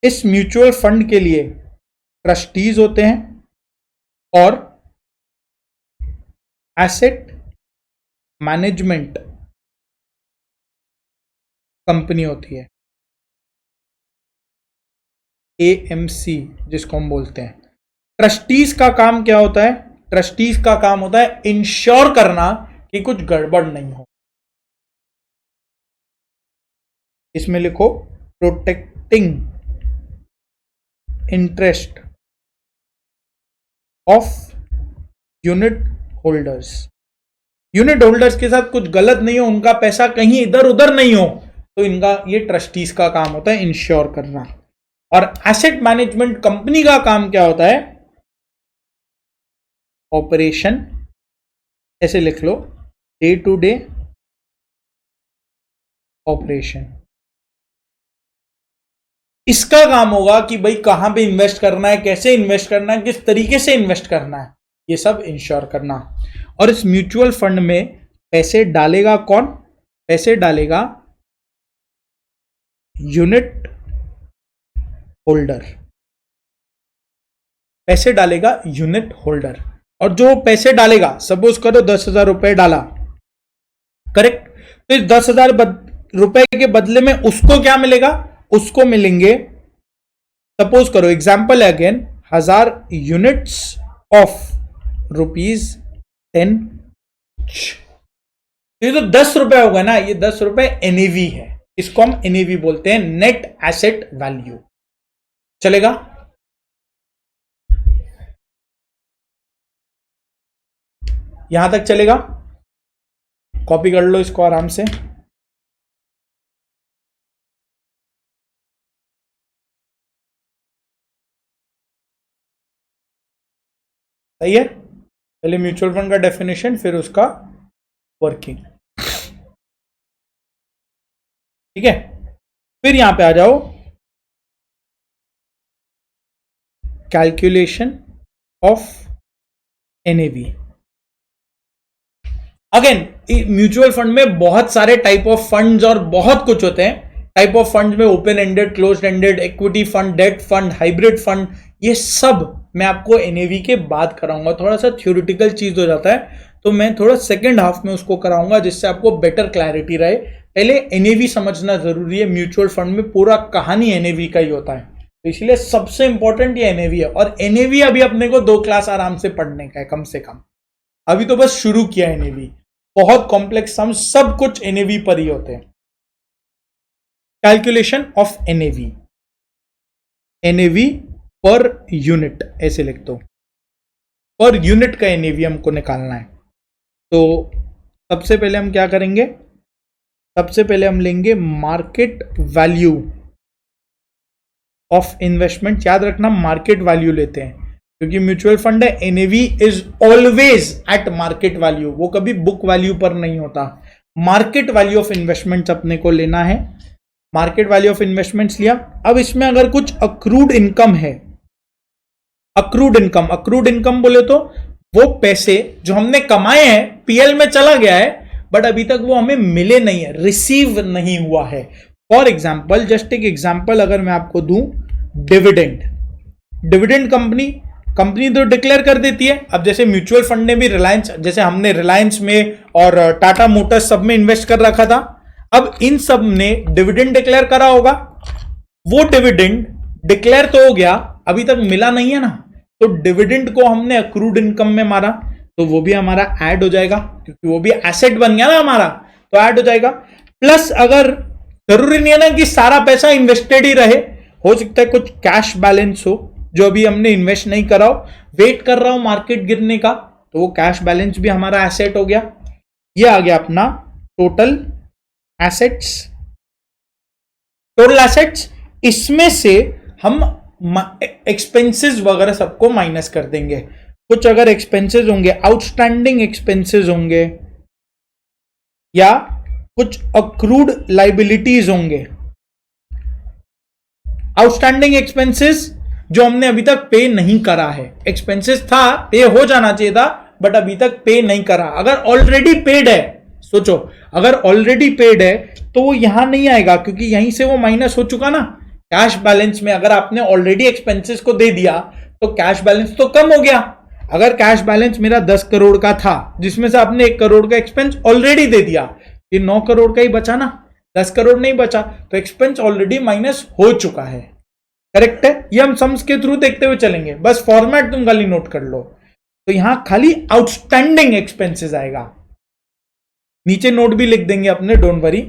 इस म्यूचुअल फंड के लिए ट्रस्टीज होते हैं और एसेट मैनेजमेंट कंपनी होती है, AMC जिसको हम बोलते हैं। ट्रस्टीज का काम क्या होता है? ट्रस्टीज का काम होता है इंश्योर करना कि कुछ गड़बड़ नहीं हो। इसमें लिखो protecting interest of unit holders. Unit holders के साथ कुछ गलत नहीं हो, उनका पैसा कहीं इधर उधर नहीं हो, तो इनका ये ट्रस्टीज का काम होता है इंश्योर करना। और एसेट मैनेजमेंट कंपनी का काम क्या होता है? ऑपरेशन, ऐसे लिख लो, डे टू डे ऑपरेशन। इसका काम होगा कि भाई कहां पे इन्वेस्ट करना है, कैसे इन्वेस्ट करना है, किस तरीके से इन्वेस्ट करना है, ये सब इंश्योर करना। और इस म्यूचुअल फंड में पैसे डालेगा कौन? पैसे डालेगा यूनिट होल्डर, पैसे डालेगा यूनिट होल्डर। और जो पैसे डालेगा, सपोज करो 10,000 रुपए डाला, करेक्ट, तो इस 10,000 रुपए के बदले में उसको क्या मिलेगा? उसको मिलेंगे, सपोज करो एग्जाम्पल है अगेन, 1,000 यूनिट्स ऑफ ₹10। ये तो 10 रुपए होगा ना, ये 10 रुपए NAV है, इसको हम NAV बोलते हैं, नेट एसेट वैल्यू। चलेगा? यहां तक चलेगा? कॉपी कर लो इसको आराम से। सही है, पहले म्यूचुअल फंड का डेफिनेशन फिर उसका वर्किंग। ठीक है, फिर यहां पे आ जाओ, calculation of NAV. Again mutual fund में बहुत सारे टाइप ऑफ फंड्स और बहुत कुछ होते हैं। टाइप ऑफ फंड में open ended, close ended, equity fund, debt fund, hybrid fund, ये सब मैं आपको एनएवी के बाद कराऊंगा। थोड़ा सा थ्योरेटिकल चीज हो जाता है, तो मैं थोड़ा सेकंड हाफ में उसको कराऊंगा जिससे आपको बेटर क्लैरिटी रहे। पहले एनएवी समझना जरूरी है। म्यूचुअल फंड में पूरा कहानी एनएवी का ही होता है, तो इसलिए सबसे इंपॉर्टेंट ये एनएवी है। और एनएवी अभी अपने को 2 क्लास आराम से पढ़ने का है कम से कम। अभी तो बस शुरू किया एनएवी, बहुत कॉम्प्लेक्स सम सब कुछ एनएवी पर ही होते हैं। Calculation of NAV, NAV per unit ऐसे लिख दो, पर यूनिट का एनएवी हमको निकालना है। तो सबसे पहले हम क्या करेंगे, सबसे पहले हम लेंगे मार्केट वैल्यू ऑफ इन्वेस्टमेंट। याद रखना मार्केट वैल्यू लेते हैं, क्योंकि म्यूचुअल फंड है, NAV is always at market value, वो कभी बुक वैल्यू पर नहीं होता। मार्केट वैल्यू ऑफ इन्वेस्टमेंट्स अपने को लेना है। मार्केट वैल्यू ऑफ इन्वेस्टमेंट्स लिया। अब इसमें अगर कुछ अक्रूड इनकम है, अक्रूड इनकम बोले तो वो पैसे जो हमने कमाए हैं, पीएल में चला गया है बट अभी तक वो हमें मिले नहीं है, रिसीव नहीं हुआ है। फॉर एग्जाम्पल, जस्ट एक एग्जाम्पल अगर मैं आपको दूं, डिविडेंड कंपनी तो डिक्लेयर कर देती है। अब जैसे म्यूचुअल फंड ने भी रिलायंस, जैसे हमने रिलायंस में और टाटा मोटर्स सब में इन्वेस्ट कर रखा था, अब इन सब ने डिविडेंड डिक्लेयर करा होगा। वो डिविडेंड डिक्लेयर तो हो गया, अभी तक मिला नहीं है ना, तो डिविडेंड को हमने अक्रूड इनकम में मारा, तो वो भी हमारा ऐड हो जाएगा, क्योंकि वो भी एसेट बन गया ना हमारा, तो ऐड हो जाएगा। प्लस अगर जरूरी नहीं है ना कि सारा पैसा इन्वेस्टेड ही रहे, हो सकता है कुछ कैश बैलेंस हो जो अभी हमने इन्वेस्ट नहीं करा हो, वेट कर रहा हूं मार्केट गिरने का, तो वो कैश बैलेंस भी हमारा एसेट हो गया। ये आ गया अपना टोटल एसेट्स। इसमें से हम एक्सपेंसेस वगैरह सबको माइनस कर देंगे। कुछ अगर एक्सपेंसेस होंगे, आउटस्टैंडिंग एक्सपेंसेस होंगे, या कुछ अक्रूड लाइबिलिटीज होंगे। आउटस्टैंडिंग एक्सपेंसेस जो हमने अभी तक पे नहीं करा है, एक्सपेंसेस था, पे हो जाना चाहिए था बट अभी तक पे नहीं करा। अगर ऑलरेडी पेड है, सोचो अगर ऑलरेडी पेड है तो वो यहां नहीं आएगा, क्योंकि यहीं से वो माइनस हो चुका ना। कैश बैलेंस में अगर आपने ऑलरेडी एक्सपेंसेस को दे दिया तो कैश बैलेंस तो कम हो गया। अगर कैश बैलेंस मेरा 10 करोड़ का था, जिसमें से आपने 1 करोड़ का एक्सपेंस ऑलरेडी दे दिया, ये 9 करोड़ का ही बचा ना, 10 करोड़ नहीं बचा, तो एक्सपेंस ऑलरेडी माइनस हो चुका है। करेक्ट है, ये हम सम्स के थ्रू देखते हुए चलेंगे, बस फॉर्मेट तुम खाली नोट कर लो। तो यहां खाली आउटस्टैंडिंग एक्सपेंसेस आएगा, नीचे नोट भी लिख देंगे अपने, डोंट वरी।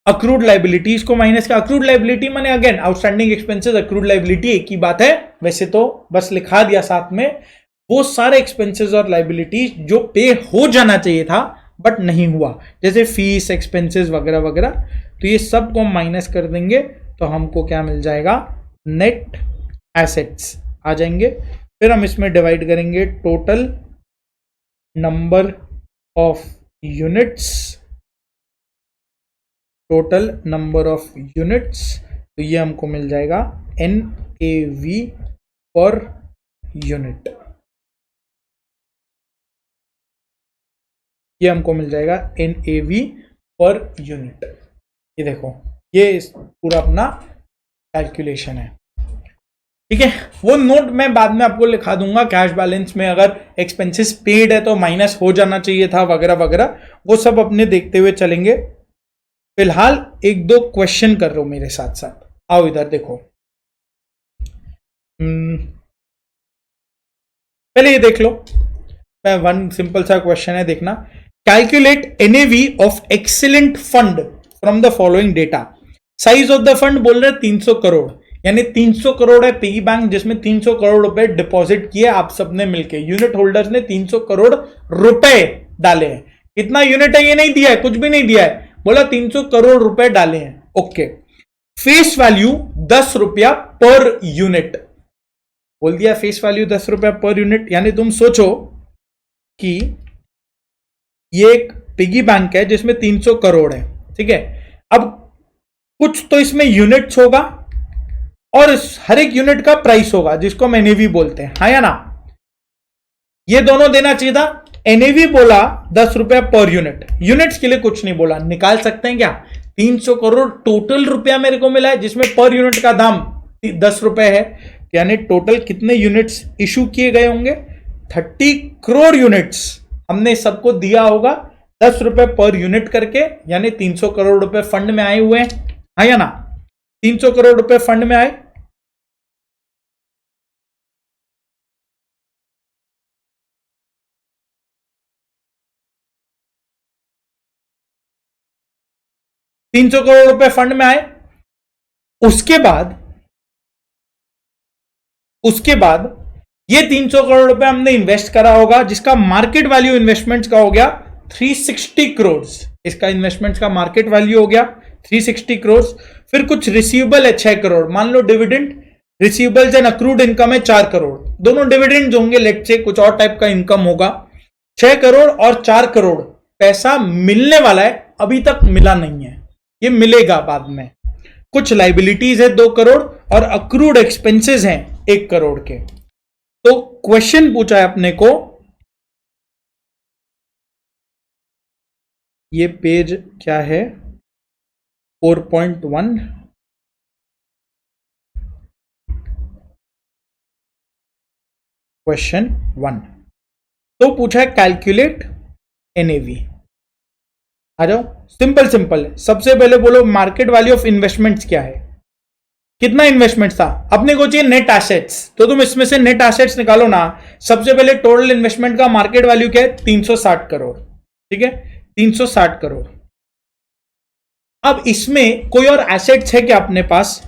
अक्रूड लाइबिलिटीज को माइनस का, अक्रूड लाइबिलिटी माने again outstanding expenses, accrued liability एक ही बात है, वैसे तो बस लिखा दिया साथ में। वो सारे एक्सपेंसेस और लाइबिलिटीज जो पे हो जाना चाहिए था बट नहीं हुआ, जैसे फीस, एक्सपेंसेस वगैरह वगैरह, तो ये सब को माइनस कर देंगे तो हमको क्या मिल जाएगा, नेट एसेट्स आ जाएंगे। फिर हम इसमें डिवाइड करेंगे total number of units, total number of units, तो ये हमको मिल जाएगा NAV पर यूनिट, ये हमको मिल जाएगा NAV पर यूनिट। ये देखो, ये पूरा अपना कैलकुलेशन है। ठीक है, वो नोट मैं बाद में आपको लिखा दूंगा। कैश बैलेंस में अगर एक्सपेंसेस पेड है तो माइनस हो जाना चाहिए था वगैरह वगैरह, वो सब अपने देखते हुए चलेंगे। फिलहाल 1-2 क्वेश्चन कर रहा हूं मेरे साथ साथ, आओ इधर देखो। पहले ये देख लो, वन सिंपल सा क्वेश्चन है, देखना। Calculate NAV of excellent fund from the following data. Size of the fund बोल रहे 300 करोड़, यानी 300 करोड़ है पिगी बैंक जिसमें 300 करोड़ रुपए डिपॉजिट किए आप सबने मिलके, यूनिट होल्डर्स ने 300 करोड़ रुपए डाले हैं। कितना यूनिट है ये नहीं दिया है, कुछ भी नहीं दिया है, बोला 300 करोड़ रुपए डाले हैं। ओके, फेस वैल्यू 10 रुपया पर यूनिट, बोल दिया फेस वैल्यू 10 रुपए पर यूनिट। यानी तुम सोचो कि ये एक पिगी बैंक है जिसमें 300 करोड़ है, ठीक है। अब कुछ तो इसमें यूनिट्स होगा और हर एक यूनिट का प्राइस होगा जिसको हम एनएवी बोलते हैं, हाँ या ना। ये दोनों देना चाहिए था। एनएवी बोला 10 रुपया पर यूनिट, यूनिट्स के लिए कुछ नहीं बोला। निकाल सकते हैं क्या? 300 करोड़ टोटल रुपया मेरे को मिला है जिसमें पर यूनिट का दाम 10 रुपए है, यानी टोटल कितने यूनिट्स इशू किए गए होंगे? 30 करोड़ यूनिट्स हमने सबको दिया होगा 10 रुपए पर यूनिट करके, यानी 300 करोड़ रुपए फंड में आए हुए हैं, हाँ या ना। 300 करोड़ रुपए फंड में आए। ₹300 करोड़ फंड में आए। उसके बाद ये 300 करोड़ रुपए हमने इन्वेस्ट करा होगा जिसका मार्केट वैल्यू इन्वेस्टमेंट्स का हो गया 360 करोड़। इसका इन्वेस्टमेंट्स का मार्केट वैल्यू हो गया 360 करोड़। फिर कुछ रिसीवेबल है 6 करोड़, मान लो dividend, receivables and accrued income है 4 करोड़। दोनों डिविडेंड होंगे, लेट से कुछ और टाइप का इनकम होगा। 6 करोड़ और 4 करोड़ पैसा मिलने वाला है, अभी तक मिला नहीं है, ये मिलेगा बाद में। कुछ लाइबिलिटीज है 2 करोड़ और अक्रूड एक्सपेंसेस हैं 1 करोड़ के। तो क्वेश्चन पूछा है अपने को, ये पेज क्या है 4.1, क्वेश्चन 1। तो पूछा है कैलकुलेट एनएवी। आ जाओ, सिंपल सबसे पहले बोलो मार्केट वैल्यू ऑफ इन्वेस्टमेंट्स क्या है, कितना इन्वेस्टमेंट था। अपने को चाहिए नेट एसेट्स, तो तुम इसमें से नेट एसेट्स निकालो ना। सबसे पहले टोटल इन्वेस्टमेंट का मार्केट वैल्यू क्या है? 360 करोड़, ठीक है, 360 करोड़। अब इसमें कोई और एसेट्स है क्या अपने पास?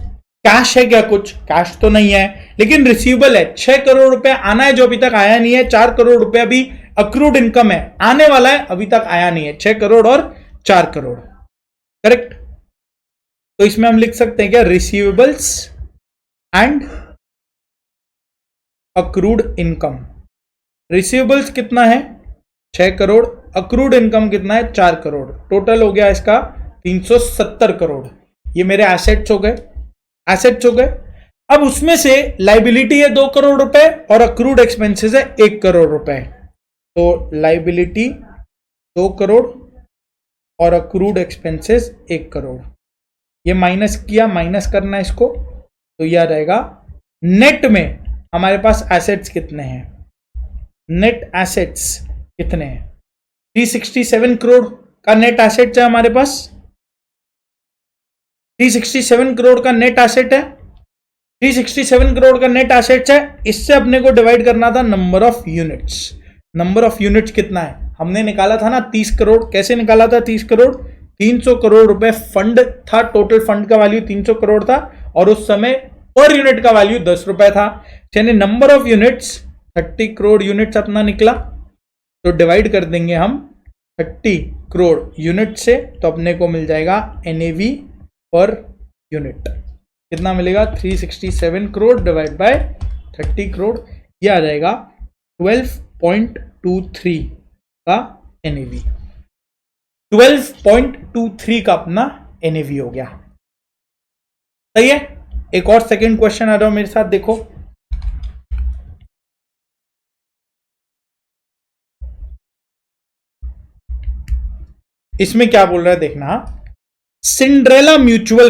कैश है क्या? कुछ कैश तो नहीं है, लेकिन रिसीवेबल है 6 करोड़ रुपए आना है जो अभी तक आया नहीं है। 4 करोड़ रुपए अभी अक्रूड इनकम है, आने वाला है, अभी तक आया नहीं है। 6 करोड़ और 4 करोड़, करेक्ट। तो इसमें हम लिख सकते हैं क्या? Receivables and accrued income. Receivables कितना है? 6 करोड़। अक्रूड इनकम कितना है? 4 करोड़। टोटल हो गया इसका 370 करोड़। ये मेरे एसेट्स हो गए, अब उसमें से लाइबिलिटी है 2 करोड़ रुपए और अक्रूड एक्सपेंसेस है 1 करोड़ रुपए। तो लाइबिलिटी 2 करोड़ और अक्रूड एक्सपेंसेस 1 करोड़। ये माइनस किया, माइनस करना इसको, तो यह रहेगा नेट में हमारे पास एसेट्स कितने हैं? नेट एसेट्स कितने हैं? 367 करोड़ का नेट एसेट्स है हमारे पास। 367 करोड़ का नेट एसेट है, 367 करोड़ का नेट एसेट्स है। इससे अपने को डिवाइड करना था number of units. Number of units कितना है? हमने निकाला था ना 30 करोड़। कैसे निकाला था 30 करोड़? 300 करोड़ रुपए फंड था, टोटल फंड का वैल्यू 300 करोड़ था और उस समय पर यूनिट का वैल्यू 10 रुपए था। यानी number of units 30 crore units अपना निकला। तो डिवाइड कर देंगे हम 30 करोड़ यूनिट से, तो अपने को मिल जाएगा एनएवी पर यूनिट। कितना मिलेगा? 367 करोड़ डिवाइड बाय 30 करोड़, यह आ जाएगा 12.23 का एनएवी। 12.23 का अपना एनएवी हो गया। सही है। एक और सेकंड क्वेश्चन आ रहा हो मेरे साथ, देखो। इसमें क्या बोल रहा है देखना। Cinderella mutual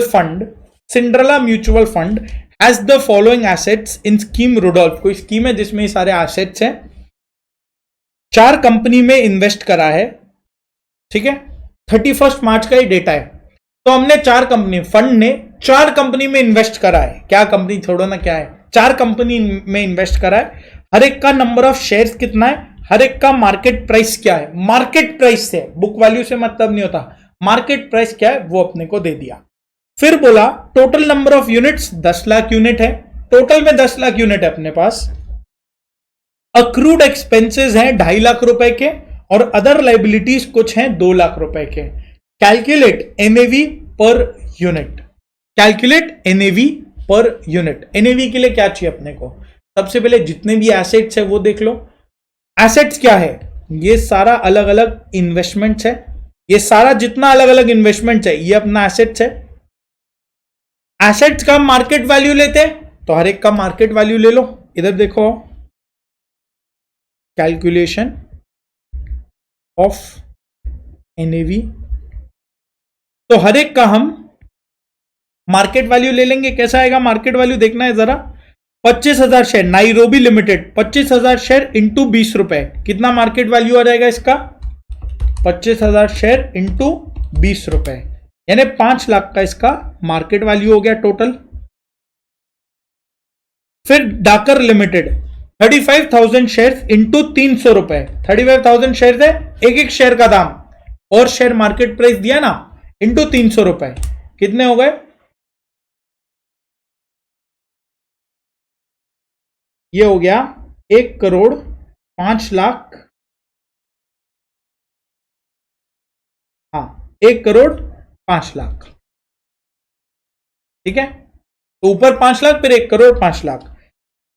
fund has the following assets in scheme Rudolph. कोई स्कीम है जिसमें ये सारे एसेट्स हैं। 4 कंपनी में इन्वेस्ट करा है, ठीक है। 31 मार्च का ही डेटा है। तो हमने 4 कंपनी, फंड ने 4 कंपनी में इन्वेस्ट करा है। क्या कंपनी, छोड़ो ना, क्या है, 4 कंपनी में इन्वेस्ट करा है। हर एक का नंबर ऑफ शेयर्स कितना है, हर एक का मार्केट प्राइस क्या है। मार्केट प्राइस से, बुक वैल्यू से मतलब नहीं होता, मार्केट प्राइस क्या है वो अपने को दे दिया। फिर बोला total number of units 10 lakh unit है। टोटल में 10 लाख यूनिट है अपने पास। अक्रूड एक्सपेंसेस हैं 2.5 लाख रुपए के और अदर लाइबिलिटीज कुछ हैं 2 लाख रुपए के। Calculate NAV per unit. Calculate NAV per unit. NAV के लिए क्या चाहिए अपने को? सबसे पहले जितने भी एसेट्स है वो देख लो। एसेट्स क्या है? ये सारा अलग अलग इन्वेस्टमेंट्स है, ये सारा जितना अलग अलग इन्वेस्टमेंट्स है ये अपना एसेट्स है। एसेट्स का मार्केट वैल्यू लेते हैं तो हर एक का मार्केट वैल्यू ले लो। इधर देखो, कैलकुलेशन ऑफ एनएवी, तो हर एक का हम मार्केट वैल्यू ले लेंगे। कैसा आएगा मार्केट वैल्यू देखना है जरा। 25,000 share Nairobi limited, 25,000 share into 20 रुपए, कितना मार्केट वैल्यू आ जाएगा इसका? 25,000 शेयर इंटू 20 रुपए, यानी 5 लाख का इसका मार्केट वैल्यू हो गया टोटल। फिर डाकर लिमिटेड 35,000 शेयर इंटू 300 रुपए, 35,000 शेयर है, एक एक शेयर का दाम और शेयर मार्केट प्राइस दिया ना, इंटू 300 रुपए, कितने हो गए? ये हो गया 1,05,00,000, हाँ 1,05,00,000, ठीक है। तो ऊपर 5 लाख, फिर 1,05,00,000।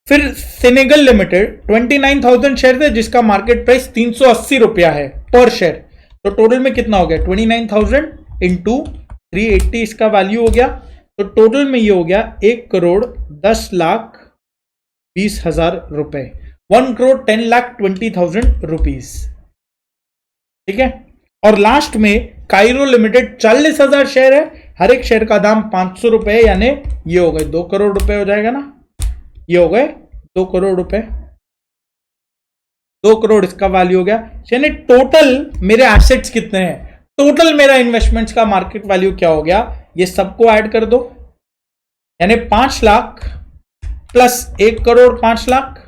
फिर सेनेगल लिमिटेड 29,000 शेयर थे जिसका मार्केट प्राइस 380 रुपया है पर शेयर, तो टोटल में कितना हो गया? 29,000 इंटू 380 इसका वैल्यू हो गया, तो टोटल में ये हो गया 1,10,20,000 रुपए, 1,10,20,000 रुपीज, ठीक है। और लास्ट में काइरो लिमिटेड 40,000 शेयर है, हर एक शेयर का दाम 500 रुपए, यानी ये हो गए 2 करोड़ रुपए हो जाएगा ना, ये हो गए 2 करोड़ रुपए, 2 करोड़ इसका वैल्यू हो गया। यानी टोटल मेरे एसेट्स कितने हैं, टोटल मेरा इन्वेस्टमेंट्स का मार्केट वैल्यू क्या हो गया, ये सबको ऐड कर दो, यानी 5 लाख प्लस 1,05,00,000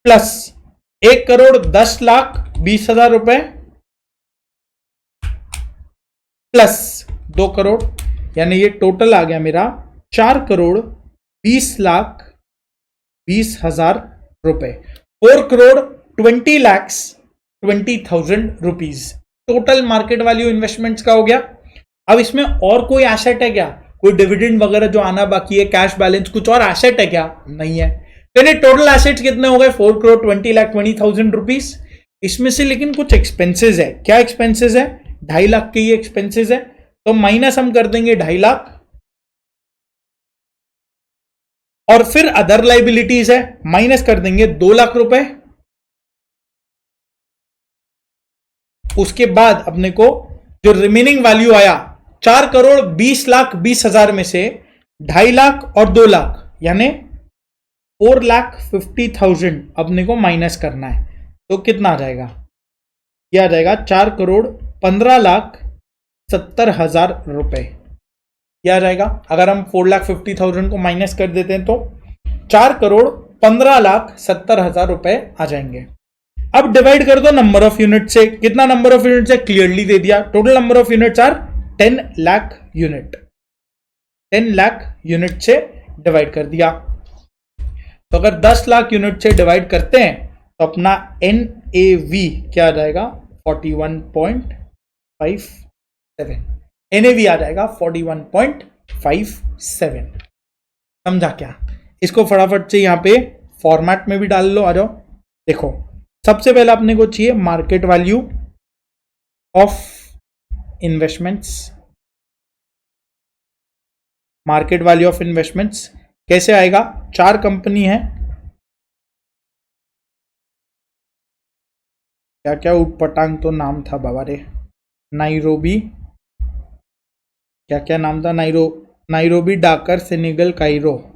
प्लस 1,10,20,000 रुपए प्लस 2 करोड़, यानी ये टोटल आ गया मेरा 4,20,20,000 रुपए, 4,20,20,000 rupees total market value investments का हो गया। अब इसमें और कोई एसेट है क्या? कोई डिविडेंड वगैरह जो आना बाकी है, कैश बैलेंस, कुछ और एसेट है क्या? नहीं है। यानी टोटल एसेट्स कितने हो गए? 4,20,20,000 रुपीज। इसमें से लेकिन कुछ एक्सपेंसेस है। क्या एक्सपेंसेस है? 2.5 लाख के ये एक्सपेंसेस है, तो माइनस हम कर देंगे 2.5 लाख, और फिर अदर लाइबिलिटीज है, माइनस कर देंगे 2 लाख रुपए। उसके बाद अपने को जो रिमेनिंग वैल्यू आया 4,20,20,000 में से 2.5 लाख और 2 लाख, यानी 4,50,000 अपने को माइनस करना है, तो कितना आ जाएगा? यह आ जाएगा 4,15,70,000 रुपए, यह आ जाएगा। अगर हम 4,50,000 को माइनस कर देते हैं तो 4,15,70,000 रुपए आ जाएंगे। अब डिवाइड कर दो नंबर ऑफ यूनिट से, कितना नंबर ऑफ यूनिट से क्लियरली दे दिया। Total number of units are 10 lakh unit, 10 lakh unit से डिवाइड कर दिया। तो अगर 10 लाख यूनिट से डिवाइड करते हैं तो अपना NAV क्या आ जाएगा? 41.57, NAV आ जाएगा 41.57। समझा क्या? इसको फटाफट से यहां पे फॉर्मेट में भी डाल लो, आ जाओ। देखो, सबसे पहले अपने को चाहिए market value of investments. Market value of investments कैसे आएगा? 4 कंपनी है, क्या क्या उटपटांग तो नाम था बाबा रे, नाइरोबी, क्या क्या नाम था, नाइरोबी, डाकर, सेनेगल, काइरो।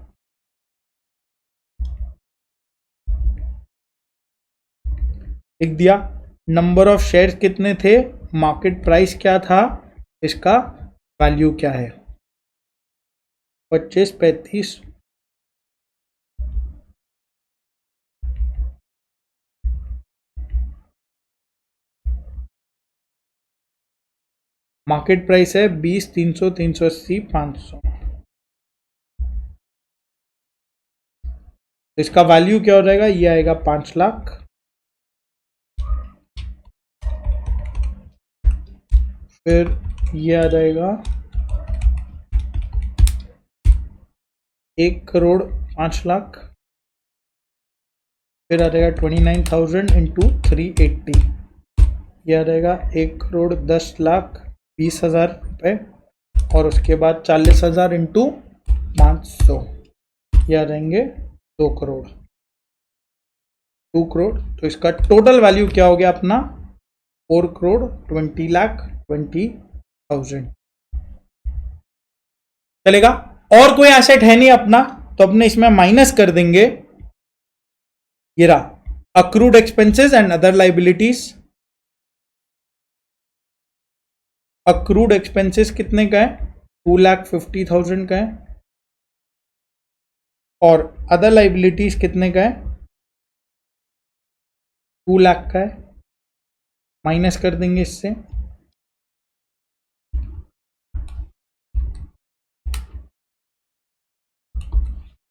लिख दिया। नंबर ऑफ शेयर्स कितने थे, मार्केट प्राइस क्या था, इसका वैल्यू क्या है? 25, 35, मार्केट प्राइस है 20, 300, 380, 500। इसका वैल्यू क्या हो जाएगा? ये आएगा 5 लाख, फिर ये आ जाएगा 1,05,00,000, फिर आ जाएगा 29,000 इंटू 380, यह आ जाएगा 1,10,20,000 रुपये, और उसके बाद 40,000 इंटू 500, यह आ जाएंगे 2 करोड़। तो इसका टोटल वैल्यू क्या हो गया अपना 4,20,20,000। चलेगा। और कोई एसेट है नहीं अपना, तो अपने इसमें माइनस कर देंगे, ये रहा accrued expenses and other liabilities. Accrued expenses कितने का है 2,50,000 का है, और अदर लाइबिलिटीज कितने का है 2 लाख का है। माइनस कर देंगे इससे,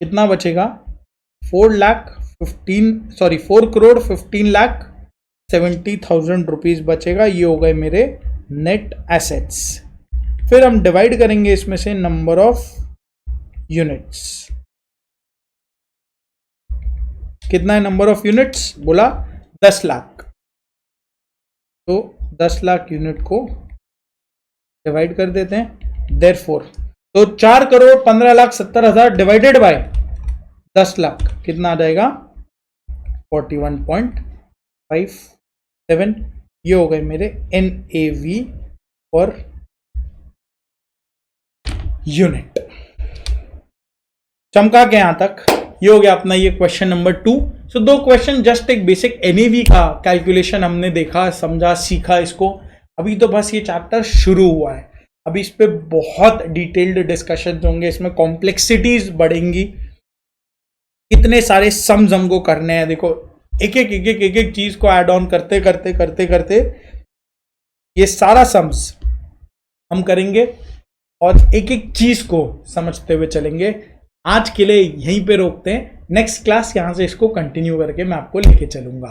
कितना बचेगा 4,15,70,000 रुपीज बचेगा। ये हो गए मेरे नेट एसेट्स। फिर हम डिवाइड करेंगे इसमें से नंबर ऑफ यूनिट्स। कितना है नंबर ऑफ यूनिट्स, बोला 10 लाख। तो 10 लाख यूनिट को डिवाइड कर देते हैं। देयरफॉर तो 4,15,70,000 डिवाइडेड बाय 10 लाख कितना आ जाएगा 41.57। ये हो गए मेरे NAV पर यूनिट। चमका के यहां तक ये हो गया अपना ये क्वेश्चन नंबर 2। सो 2 क्वेश्चन, जस्ट एक बेसिक NAV का कैलकुलेशन हमने देखा, समझा, सीखा इसको। अभी तो बस ये चैप्टर शुरू हुआ है, अभी इस पे बहुत डिटेल्ड डिस्कशन होंगे, इसमें कॉम्प्लेक्सिटीज बढ़ेंगी, इतने सारे सम्स हमको करने हैं। देखो एक एक चीज को ऐड ऑन करते करते ये सारा सम्स हम करेंगे और एक एक चीज को समझते हुए चलेंगे। आज के लिए यहीं पे रोकते हैं, नेक्स्ट क्लास यहां से इसको कंटिन्यू करके मैं आपको लेके चलूंगा।